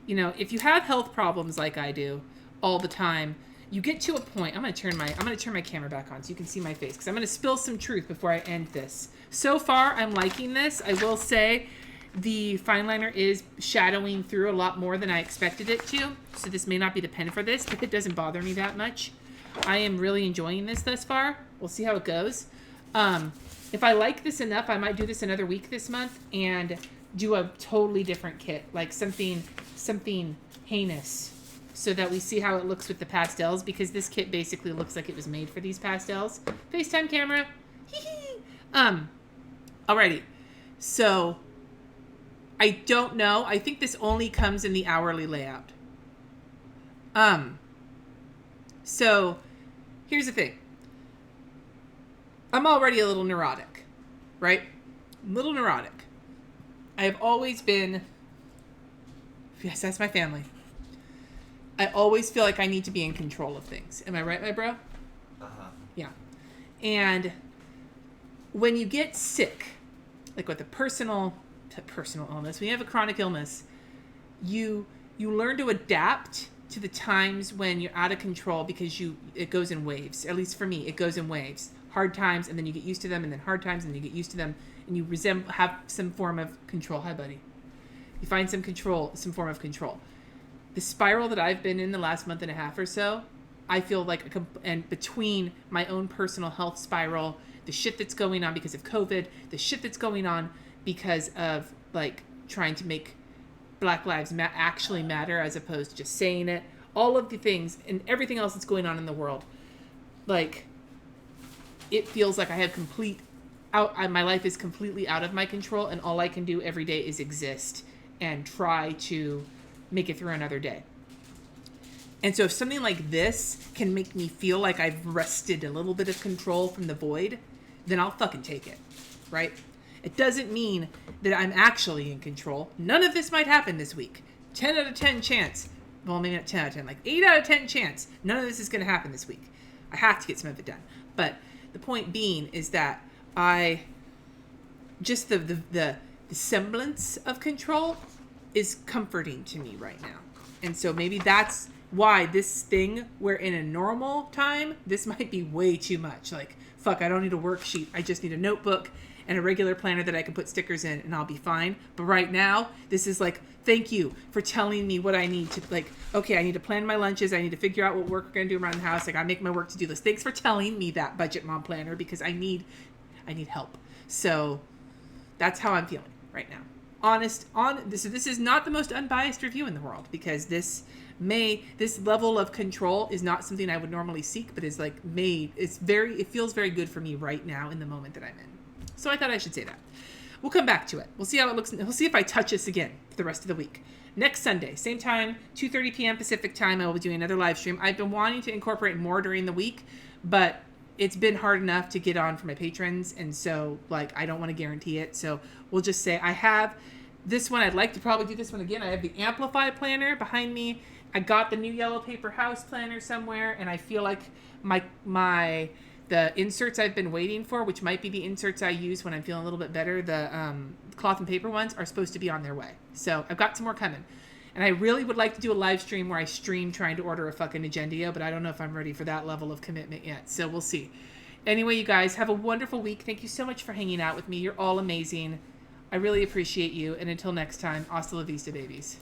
you know, if you have health problems like I do all the time, you get to a point. I'm gonna turn my camera back on so you can see my face because I'm gonna spill some truth before I end this. So far, I'm liking this. I will say the fine liner is shadowing through a lot more than I expected it to. So this may not be the pen for this, but it doesn't bother me that much. I am really enjoying this thus far. We'll see how it goes. If I like this enough, I might do this another week this month and do a totally different kit, like something heinous, so that we see how it looks with the pastels, because this kit basically looks like it was made for these pastels. FaceTime camera. Alrighty. So, I don't know. I think this only comes in the hourly layout. So, here's the thing. I'm already a little neurotic, right? A little neurotic. I have always been, yes, that's my family. I always feel like I need to be in control of things. Am I right, my bro? Uh-huh. Yeah. And when you get sick, like with a personal illness, when you have a chronic illness, you learn to adapt to the times when you're out of control because it goes in waves. At least for me, it goes in waves. Hard times, and then you get used to them, and then hard times, and then you get used to them, and you have some form of control. Hi, buddy. You find some form of control. The spiral that I've been in the last month and a half or so, I feel like, and between my own personal health spiral, the shit that's going on because of COVID, the shit that's going on because of, like, trying to make Black Lives actually matter as opposed to just saying it, all of the things, and everything else that's going on in the world, like, it feels like I have my life is completely out of my control, and all I can do every day is exist and try to make it through another day. And so if something like this can make me feel like I've wrested a little bit of control from the void, then I'll fucking take it. right? It doesn't mean that I'm actually in control. None of this might happen this week. 10 out of 10 chance. Well, maybe not 10 out of 10, like 8 out of 10 chance. None of this is going to happen this week. I have to get some of it done. But the point being is that I just the semblance of control is comforting to me right now. And so maybe that's why this thing, where in a normal time, this might be way too much. Like, fuck, I don't need a worksheet. I just need a notebook and a regular planner that I can put stickers in and I'll be fine. But right now, this is like, thank you for telling me what I need to, like, okay, I need to plan my lunches. I need to figure out what work we're going to do around the house. Like, I make my work to-do list. Thanks for telling me that, Budget Mom Planner, because I need help. So that's how I'm feeling right now. This is not the most unbiased review in the world, because this level of control is not something I would normally seek, but is like it feels very good for me right now in the moment that I'm in. So I thought I should say that. We'll come back to it. We'll see how it looks. We'll see if I touch this again for the rest of the week. Next Sunday, same time, 2:30 p.m. Pacific time, I will be doing another live stream. I've been wanting to incorporate more during the week, but it's been hard enough to get on for my patrons, and so, like, I don't want to guarantee it. So we'll just say I have this one. I'd like to probably do this one again. I have the Amplify planner behind me. I got the new yellow paper house planner somewhere, and I feel like the inserts I've been waiting for, which might be the inserts I use when I'm feeling a little bit better, the cloth and paper ones, are supposed to be on their way. So I've got some more coming. And I really would like to do a live stream where I stream trying to order a fucking Agendio, but I don't know if I'm ready for that level of commitment yet. So we'll see. Anyway, you guys, have a wonderful week. Thank you so much for hanging out with me. You're all amazing. I really appreciate you. And until next time, hasta la vista, babies.